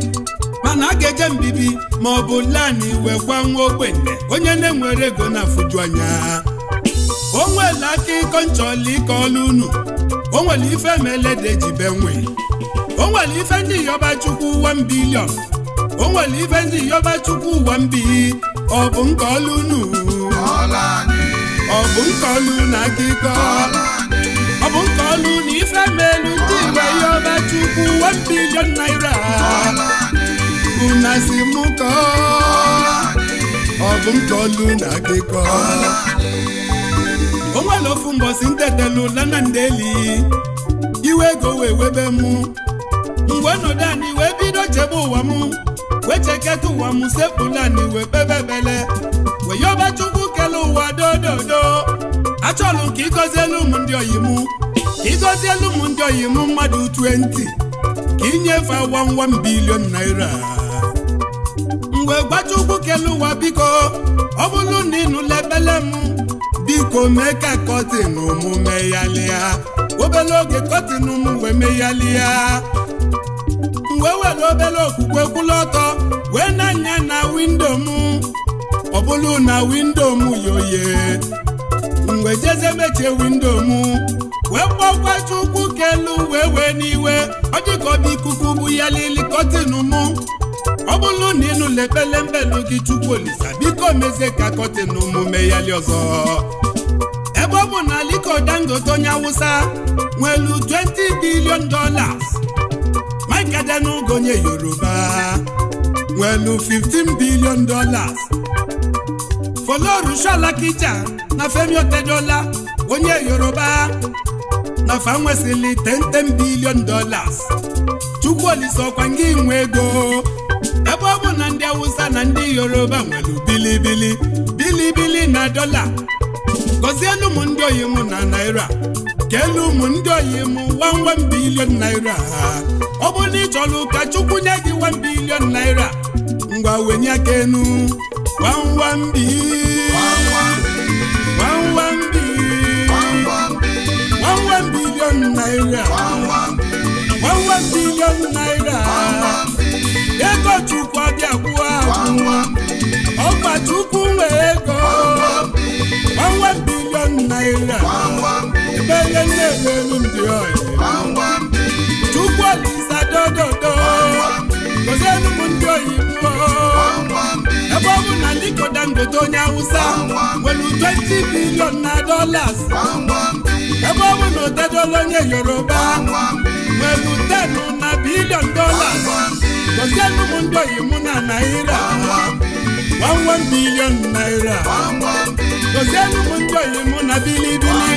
mana ageje mbibi ma obu lani we kwa nwe ogbenye onye na-enwere ego na fuju anya onwe laki koncholi kolunu onwe ife melede jibe nwe onwe ife ndi yoba chukwu 1 billion onwere ife ndị yoba chukwu ụwa mbi ọ bụ nkọlunu ọ bụ nkọlu na akịkọ ọ bụ nkọlu na ife melu ndị iwe yoba chukwu 1 billion naira unasi mụkọ ọ bụ nkọlu na akịkọ onwere ofu mbọsi ntetelu lana ndeli iwe ego wee webe mụ mgbe nọdụ anyị wee bido chebe ụwa mụ wecheketa ụwa m sepụlani we bebebele we yoba chukwu kele ụwa dododo achọlụ ka ịgọzielu ụmụ ndị oyimu ka ịgọzielu ụmụ ndị oyimu mmadụ 20 ka inyefe 1 billion naira mgbe gwachukwu kele ụwa biko ọ bụrụ na ịnụ lebele m biko mee ka kọtin ụmụ meghalịa obele oge kọtin ụmụ wee meghalịa wewere obele okwukwe kwụlụ ọtọ wee na-anya na windo m ọ bụrụ na windo m yoye mgbe jeze mechie windo m wee kpọkwa chukwu kelu wee n'iwe ọ dịka ọ bụ ikuku bụ ya lili kọtịnụ m ọ bụrụ na ịnụ lekpele mbelu gị chukwu olisa biko mezie ka kọtịnụ m meghali ọzọ ebe ọ bụ na Aliko Dangote onye Awụsa nwelu $20 billion Mike Adenuga onye Yoruba nwelu $15 billion Folorunsho Lakija na Femi Otedola onye Yoruba na fa nwesili $10 billion Chukwu Olisa ọkwa ngị nwe ego ebe ọ bụ na ndị Awụsa na ndị Yoruba nwelu bilibili na dola gozielu ụmụ ndị oyimu na naira kelu ụmụ ndị oyimu 1 billion naira ọ bụ na ịchọlụ ka Chukwu nye gị 1 billion naira ngwa wenye aka enu 1 billion naira 1 billion naira ego Chukwu abịa kwụọ ọkwa Chukwu nwe ego 1 billion naira ebele na-elu ndị ọyị Chukwu Olisa dododo gozielu m ndị oyibo ebe ọ bụ na Aliko Dangote onye Awụsa nwere $20 billion ebe ọ bụ na Otedola onye Yoruba nwere $10 billion gozielu m ndị oyibo na naira 1 billion naira gozielu m ndị oyibo na bilibili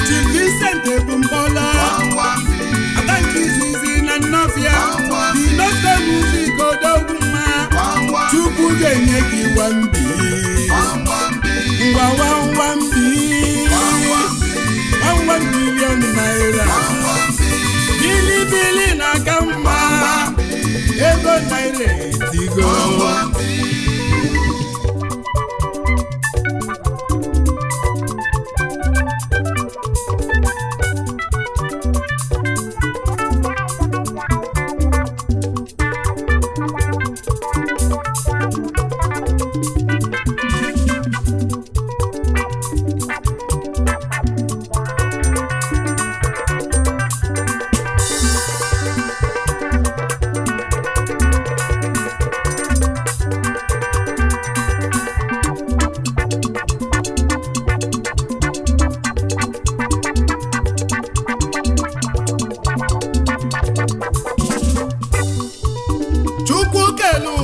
Chief Vincent Ebumbola Adanki Zizi na Nnọfịa the Nostal Music odogwuma Chukwu ga-enye gị 1 billion naira bilibili na aka mma ego naira etigo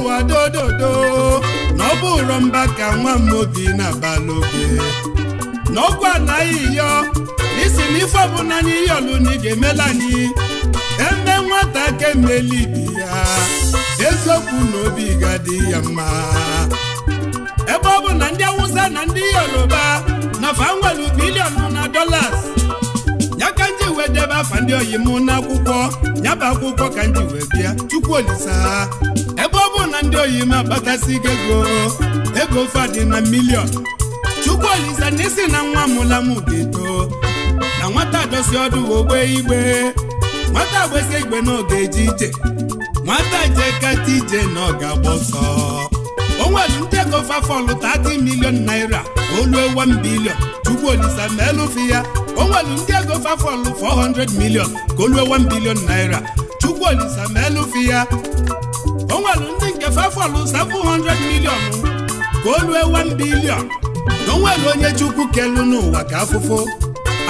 ụwa dododo na ọ bụrụ mba ka nwa m obi na-abaloge n'ọgwụ anaghị yọ isi n'ife ọbụla anyị yọlụ na ị ga-emela anyị eme nwata ka emeli ibi ya eziokwu na obi ga-adị ya mma ebe ọ bụ na ndị Awụsa na ndị Yoruba na fa nwere biliọnụ na dollars ya ka nji wee debe afa ndị oyi m n'akwụkwọ nyaba akwụkwọ ka nji wee bịa Chukwu Olisa ebe ọ bụ na ndị oyi m akpatasị ego fadị na miliọn Chukwu Olisa n'isi na nwa mụla m ga-eto na nwata dosi ọdụ ogbe igbe nwata gbesi igbe na oge eje ije nwata jekata ije na ọ ga-agba ọsọ o nwere ndị ego fafọlụ 30 million naira olue 1 billion Chukwu Olisa melụfi ya o nwere ndị ego fafọlụ 400 million ka olue 1 billion naira Chukwu Olisa melụfi ya o nwere ndị nke fafọlụ 700 million ka olue 1 billion na o nwere onye Chukwu kelu n'ụwa ka afụfụ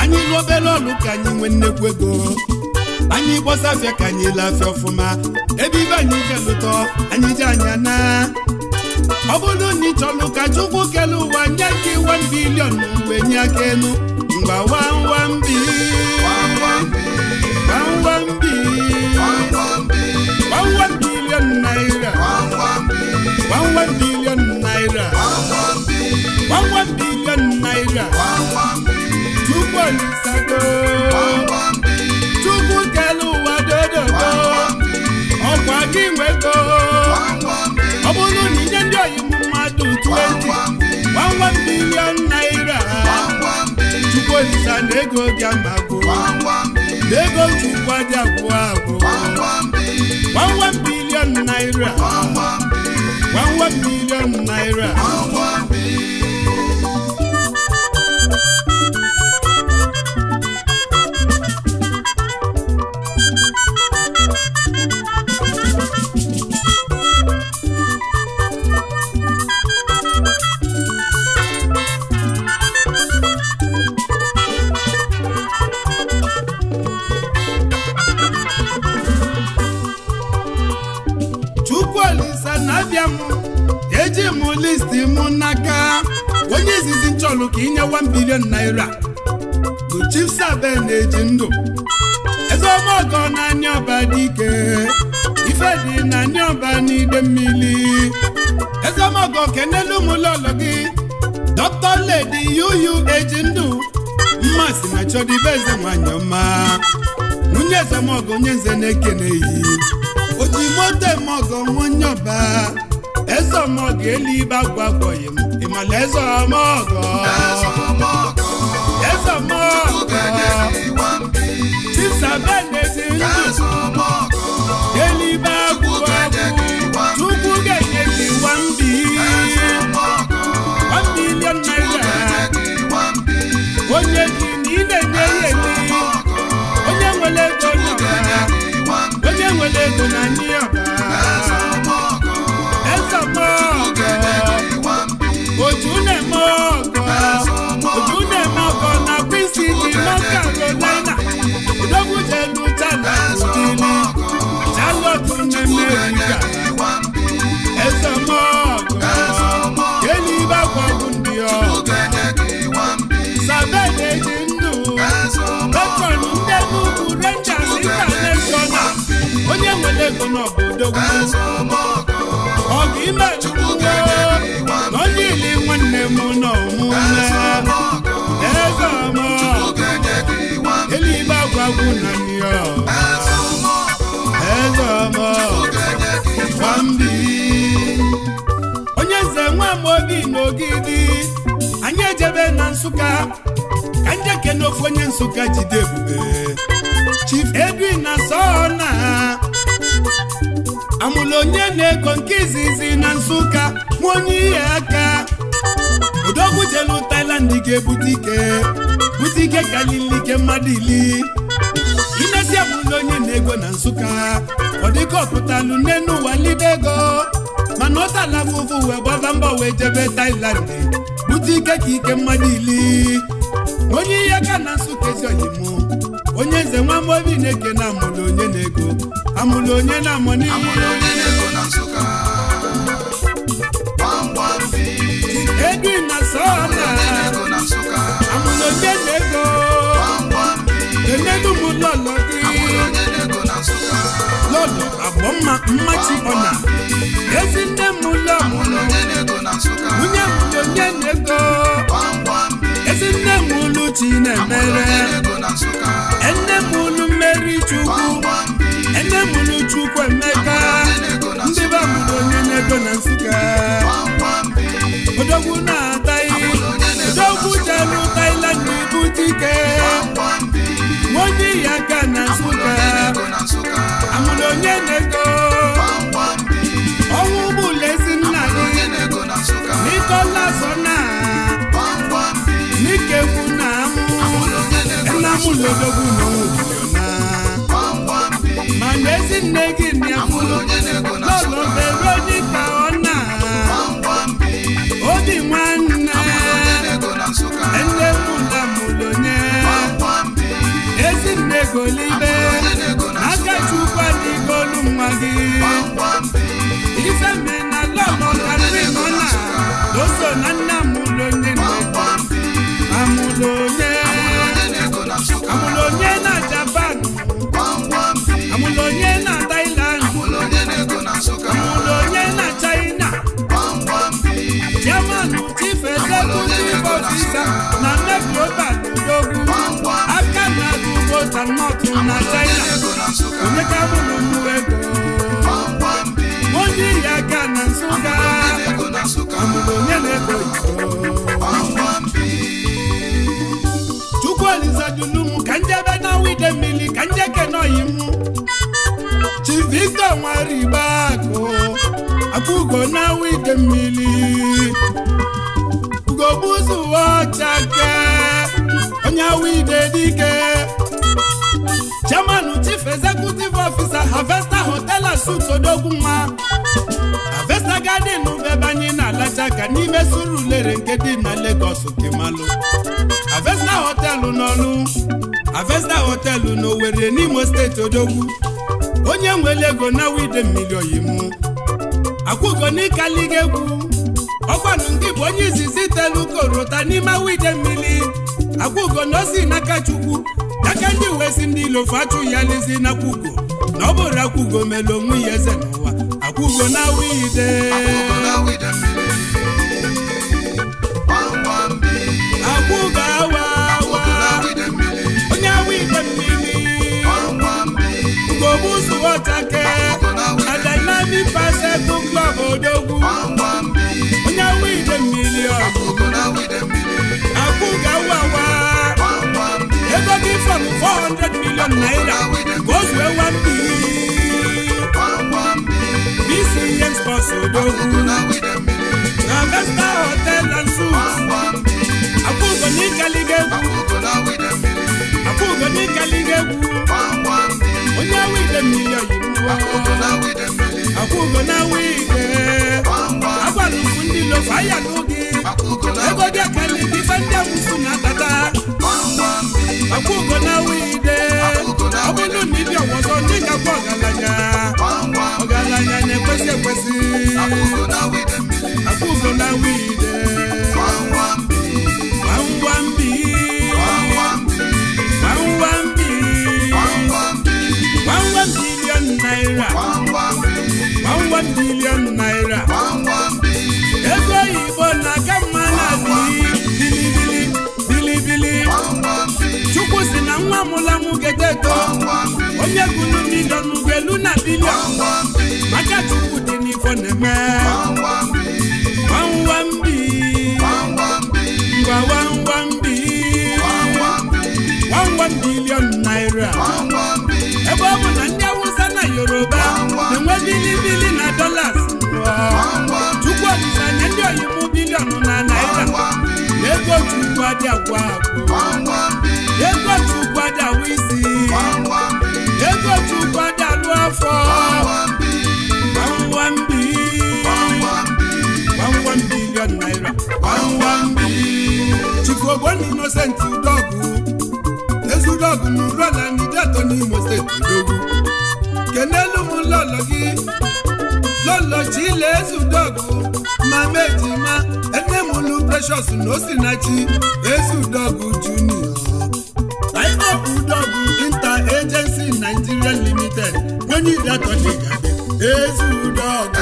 anyị lụọ obere ọlụ ka anyị nwee nnekwu ego anyị gbọsafịa ka anyị lafịa ọfụma ebe ibe anyị kelụtọ anyị ji anya na ọ bụrụ na ị chọrọ ka Chukwu kelu ụwa nye gị 1 billion mgbe nye aka enu mgba 1 billion naira 1 billion naira 1 billion naira Chukwu Olisa go Chukwu kelu ụwa dododo ọkwa gị nwego ọ bụrụ na inye ndị oyi mmadụ 1 billion naira Chukwu Olisa na ego gị amago na ego Chukwu adị agwụ agwụ 1 billion naira 1 billion naira eji m listi m n'aka onye izizi nchọlụ ka inye 1 billion naira bụ Chief Sabe na-eji ndụ Ezeomogo na Aniọba dike ife dị na Aniọba n'ide mmiri Ezeomogo kenelu m lọlọ gị Dr. Lady Yuyu eji ndụ mmasị na chọdịbe eze nwanyị ọma nwunye Ezeomogo onye nze na-ekene yi Ojimoto Emogo Nwanyoba Ezeomogo elibe agwagwọghị m ịmala Ezeomogo Chief Sabe na-eji ndụ elibe agwagwọ Chukwu ga-enye gị 1 billion naira onye gị na ị na-enye ya enye onye nwere ego n'ọba onye nwere ego na Aniọba Ezeomogo Oju na-eme na Queen City North Carolina Odogwu jelu Charlotte n'Amerika Ezeomogo elibe agwagwụ ndị ọ Sabe na-eji ndụ Patron ndị Enugu Rangers International onye nwere ego n'obodo ọgụ ime Chukwu na onye ili nwanne m n'ọmụme Ezeomogo elibe agwagwụ na Aniọba Ezeomogo Nwambi onye nze Nwamobi n'Ogidi anyị ejebe na Nsụka ka njeke n'ofu onye Nsụka jide ebube Chief Edwin na Sona amụlụ onye na-ego nke izizi na Nsụka mụ onye ihe aka Odogwu jelu Thailand ga-ebute ike kalili ike mmadụ ili inesi amụlụ onye na-ego na Nsụka ọ dịka ọpụtalụ n'enu ụwa libe ego mana ọ tala afụfụ wee gbaba mbọ wee jebe Thailand bute ike ka ike mmadụ ili onye ihe aka na Nsụka ezi oyimu onye nze Nwamobi na-eke na amụlụ onye na-ego amụlụ onye na-amụ n'ihe Edwina Sona Amulo Nyenego Enelu Mulolo Lolo Aboma Mmachi Ona Ezinde Mulo Munye Mulo Nyenego Ezinde Mulu Chinemere Ene Mulu Meri Chukwu Ene Mulu Chukwu Emeka Ndiba Mulo Nyenego na Nsukka Odogu na Tai Odogu Jalu Thailand Butike Moji Yaka na Nsukka Amulo Nyenego Owu Bulesi Nagi Nicolas Ona Nike Funamu Enamulo Dogu no Manesi Negi Niamulo Lolo Veronica Ona Odi Mwana Ene Mula Mulonye Ezi Nego Libe Aka Chukwa Nigolu Mwagi Ife Mena Lolo Karimona Doso Nana Mulonye Amulonye Amulonye na Japan Amulonye na Thailand Amulonye na China German Chief Executive Officer na Global Dogu Aka na Dubo North na China Omeka Mulumuego Moji Yaka na Nsukka Amulonye Nego Chukwuolisa Dulumu Kanjebe na Widemili Kanjeke no Yimu Chief Victor Nwaribako Akugo na Widemili Ugobuzu Ochake Onya Widedike Chairman Chief Executive Officer Harvester Hotel and Suites Odogunma Harvester Garden Ubebanye na Lachaka n'ime Surulere nke dị na Lagos Kemalo Harvester Hotel n'Olu Harvester Hotel n'Owerri n'Imo State Odogwu onye nwere ego na Widemili Oyimu Akwụgo n'Ikalige egwu ọkwanụ ndị bụ onye izizi telu korota n'ime Widemili Akwụgo n'osi n'aka Chukwu n'aka ndị wesi ndị ilofu achụ ya lezi n'Akwụgo na ọ bụrụ Akwụgo mere onwe ya eze n'ụwa Akwụgo na Wide Akwụgo awa onye Widemili Ugobuzu Ochake Adanani Paseku Club Odogwu onye Widemili Akwụgo awa ego gị from 400 million naira goes to 1 billion BCN Sports Odogwu Harvester Hotel and Suites Akwụgo n'Ikalige Akwụgo n'Ikalige onye Widemili Oyimu Akwụgo na Wide agbalụkwu ndị lofa ya n'oge ego dị akali dị fende musu na tata Akwụgo na Wide ọ bụrụ na ịbịa ọzọ ndị ga-akpọ ọgaranya na-ekwesị ekwesị Akwụgo na Wide $1 billion ego Igbo na-aga mma na bilibili Chukwu si na nwa mụlamụ gedeto onye gụrụ milion ugelu na bilion maka Chukwu dị n'ifo na-eme 1 billion naira ebe ọ bụ na ndị Awụsa na Yoruba na-enwe bilibili na dollars Chukwuolisa nye ndị Oyimu bilion na naira ego Chukwu adị agwa ego Chukwu adị awụ isi ego Chukwu adị alụ afọ 1 billion naira 1 billion Chifu Ogbonni Innocent Udogu n'Urala Nidato n'Imo State Odogwu kenelu m lolo gị lolo Chile Udogu ma mejima ene m Precious Nosinachi Ezudogu Junior Ibob Udogu Inter-Agency Nigeria Limited when you that on the garden Ezudogu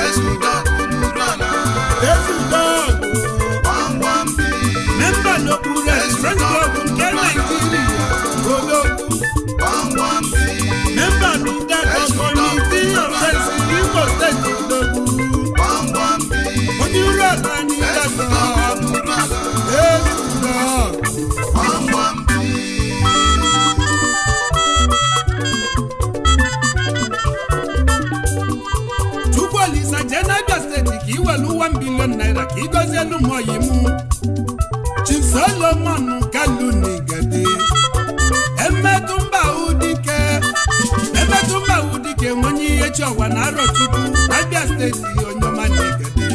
Member no Buresh Friends Club in Nigeria Odogu Member no that community of Friends Igbo State Odogu Onirabani Dago Chukwalisa Jenabia State ki welu 1 billion naira ki gozelu moyimu Chief Solomon Kalu Nigade Emetumba Udike Monyi Echowa na Rochukwu Abia State Onyoma Nigade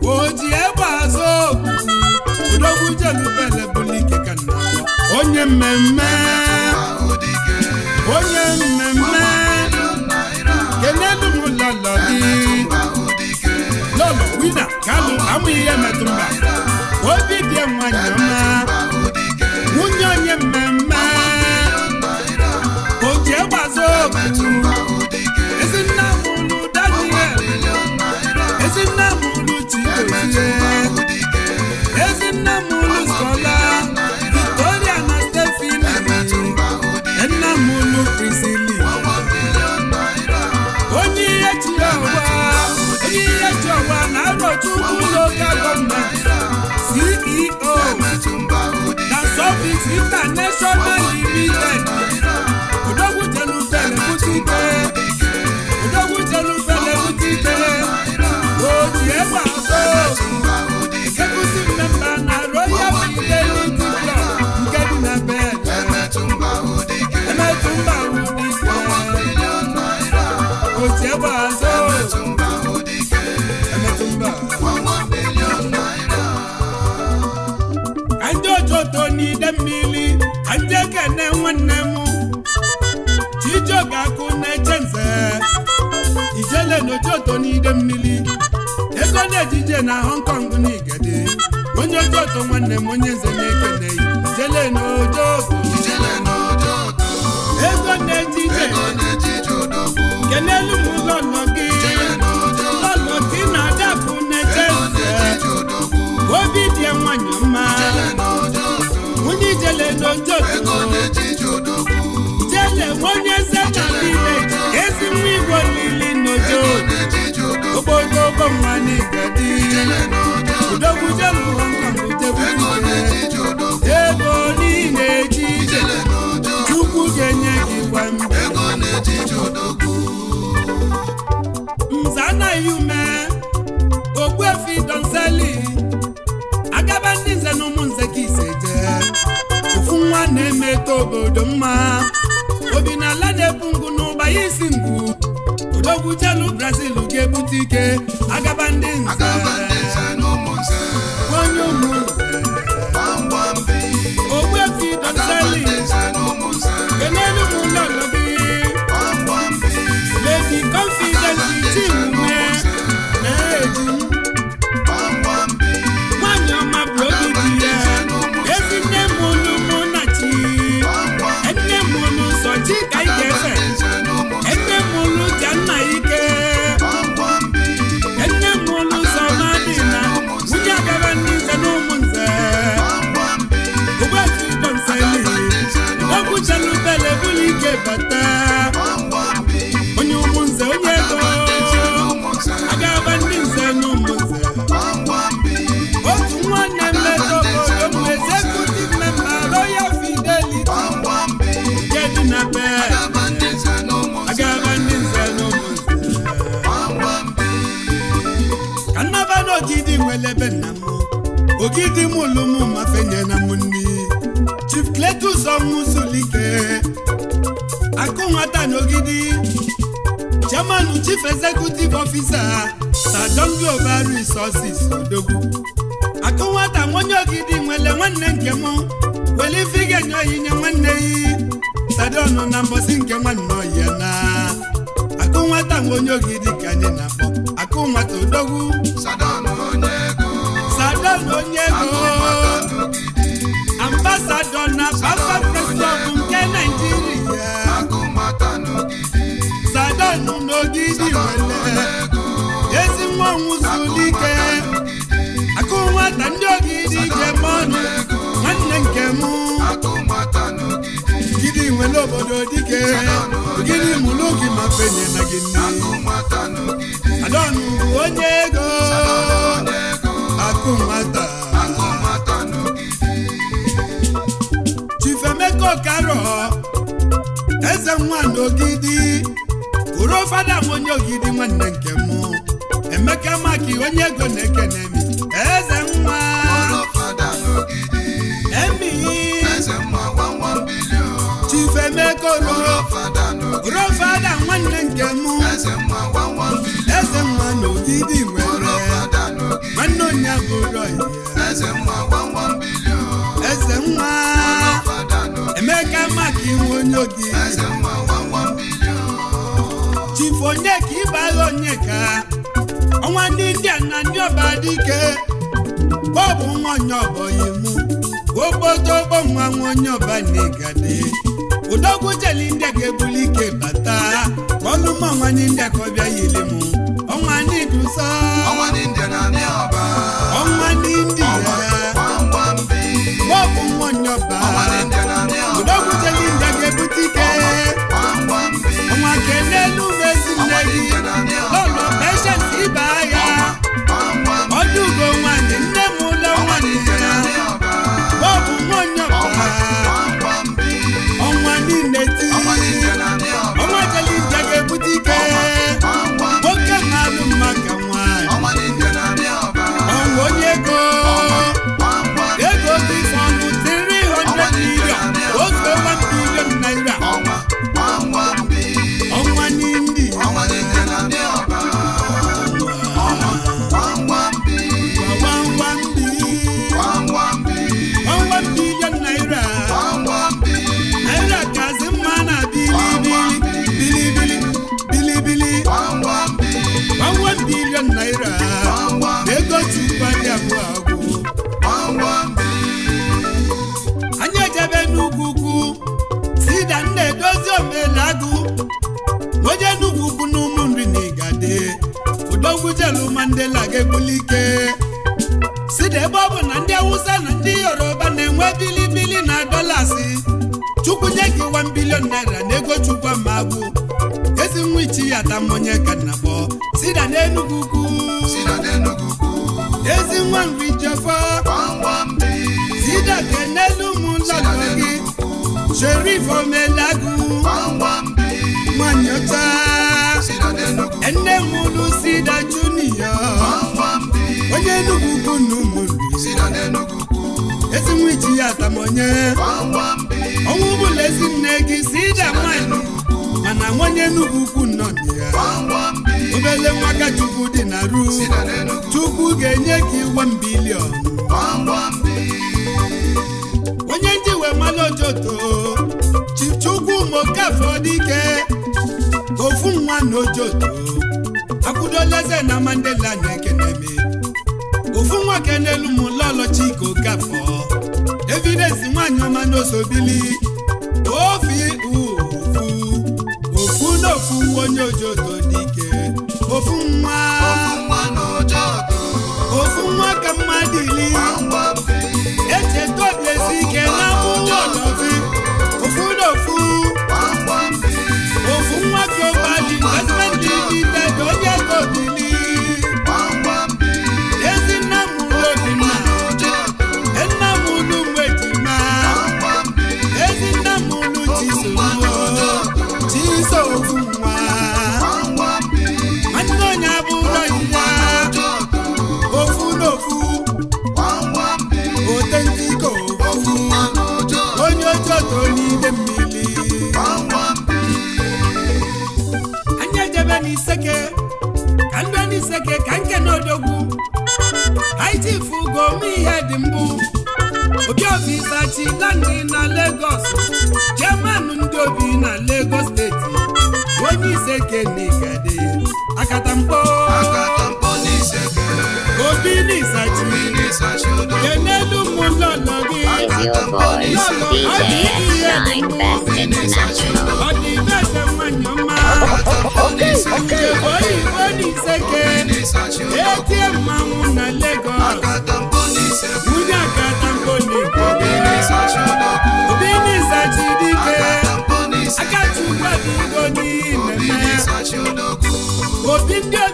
Oji Ebazo Udogu Jelu Bele Bulike Kana Onye mmemme Kenelu Mulala Lolo Wina Kalu Amuye Metumba Obi Die Mwanyama Munyonye mmemme Oji Ebazo Ezinamulu Daniel Ezinamulu Chikozie Ezinamulu Scholar Victoria na Stephanie Enamulu Priscilla Onye Echiawa na Rochukwu Local Government CEO na Sofix International Limited Odogwu Jelufele Butike Oji Ebazo Executive member na Royal Fidelity Club nke dị na bed Emetumba Udike Oji Ebazo Emetumba Ande Ojoto ni Demili Ande Kene Nwanemu Chijogaku Nechenze Ijele n'Ojoto ni Demili Ego na-ejije na Hong Kong n'Igede Onye Ojoto nwanne m onye nze na-ekene Ijele n'Ojoto Ego na-ejije Kenelu m lọlọ gị Lọlọ gị na-adapụ Nechenze Obi dị nwanyị mma Onye Ijele n'Ojoto Ijele onye nze na village Ezi nwa Igbo lili n'Ojoto Obodo nwa n'Igede Odogwu jelu Hong Kong Ego niile ejije Chukwu ga-enye gị gwa mbe Nzana Yume Ogbuefi Donseli Agaba ndị nze na ụmụ nze ka iseje Ofu nwa na-emetọ obodo mma Obi na ala na-ebu ngụ n'ụba ya isi ngụ Odogwu jelu Brazil ga-ebute ike Agaba ndị nze Onye ụmụ Ogbuefi Donseli Kenelu m lọlọ gị Lady Confidence Chimume na-eji Nwanyị ọma bụ obi dị ya Ezi nne m olu mụ na chi Enne m olu sọ chi ka ị ga-efe Enne m olu ja nna ike Enne m olu sọ madị na Nwunye agaba ndị nze na ụmụ nze Ogbuefi Donseli Odogwu jelu Bele Bulike bata Onye ụmụ nze onye ego Agaba ndị nze na ụmụ nze Otu nwanne mmetọ obodo bụ executive member Royal Fidelity nke dị na bed Agaba ndị nze na ụmụ nze Ka nnaba n'ogidi nwelebe nna m Ogidi m ulumu mafenye na m nni Chief Cletus Onwuzulike Akụ nwata n'ogidi Chairman Chief Executive Officer Sadon Global Resources Odogwu Akụ nwata onye ogidi nwele nwanne nke m weli fige nyo yinye nwanne yi Sadon na mbosi nke nwanne oyi na Akụ nwata onye ogidi ka anyị na-akpọ Akụ nwata Odogwu Sadon onye ego Onyego Ambassador na Papa President nke Nigeria Sadon n'ogidi wele Ezi nwa nwụzulike Akụnwata ndị ogidi jemọnụ nwanne nke mụ Gidi nwere obodo dike Gidi mụlụ gị ma fenye na gị nne Sadon bụ Onyego Akụnwata Chifemeko Karo Eze nwa n'ogidi Uro fada onye ogidi nwanne nke mụ Emeka Maki Onyego na-ekene mi Eze nwa Uro fada n'ogidi Emi Eze nwa 1 billion Chifemeko Uro fada nwanne nke mụ Eze nwa 1 billion Eze nwa n'ogidi nwere Nwanne onye bụrụ ihe Eze nwa 1 billion Eze nwa Emeka Maki onye ogidi Eze nwa 1 billion Chief Onyeka Ịbagha Onyeka Ọnwa ndị India na ndị ọba dike Bobu nwa onye ọbọ yimu Ogbotogbo nwa onye ọba n'Igade Udogwu jeli India ga-ebuli ike bata Ọlụmọ ọnwa ndị India ka ọ bịa yili mụ Ọnwa ndị Dusa Ọnwa ndị India na ndị ọba Ọnwa ndị India Bobu nwa onye ọba Udogwu jeli India ga-ebute ike Ọnwa kenelu mezi nne gị Lolo Patience Ịbagha Ọdụgo nwanyị nne m ụlọ nwanyị ya Bobu nwa onye ọba Ọnwa niile ti Ọnwa jeli India ga-ebute ike Nwoke na-alụ maka nwanyị Ọnwa Onyego Ego gị fọnụ 300 million Oge 1 billion naira Ọnwa n'indi Ọnwa billion naira Naira kazi mma na bilibili 1 billion naira Ego chukwa dị abụọ Anyị ejebe n'ugwu Sida na-edozi omelagụ Onye n'ugwu n'ụmụ nri n'Igade Udogwu jelu Mandela ga-ebuli ike Sida ebe ọ bụ na ndị Awụsa na ndị Yoruba na-enwe bilibili na dọlasị Chukwu nye gị 1 billion naira na ego chukwa magụ Ezi nwa ichi ya tamonye ka nnabọ Sida n'Enugu Ezi nwa nri jefọ Sida kenelu mụ lọlọ gị Sherif Omelagu Manyota Enne mulu Sida Junior Onye Enugu n'ụmụrụ Ezi nwa ichi ya tamonye Ọnwụ bụla ezi nne gị Sida nwanyị Mana onye Enugu nọ dị ya Obele nwaka Chukwu dị na ru Chukwu ga-enye gị 1 billion Onye njiwe malụ Ojoto Chukwu Mokafọ dike Ofu nwa n'Ojoto Akwụdoleze na Mandela na-ekene me Ofu nwa kenelu mụ lọlọ Chika Okafọ Evidence nwanyị ọma n'Osobili Ofu n'ofu onye Ojoto dike Ofu nwa ka mmadụ ili Echeta obiezi ike na mụnwa ọlọvi Ofu n'ofu nwa Global Investment Limited onye gobili Ezi nna m ụlọ Obinna Nna m ụlọ Mwejima Ezi nna m ụlọ Chiso ofu nwa Nwanne onye abụrọ ya Ofu n'ofu Authentic ofu Onye Ojoto n'ide mmiri Anya jebe n'Iseke Ka ndụ n'Iseke ka nke n'Odogwu Haiti fugo ihe dị mbụ Obi ofisa Chilandi na Lagos Chairman ndị obi na Lagos State Onye Iseke n'Igade Akatampo n'Iseke Obi n'Isachi
your boys, DJ S Shine Best International.
Obindio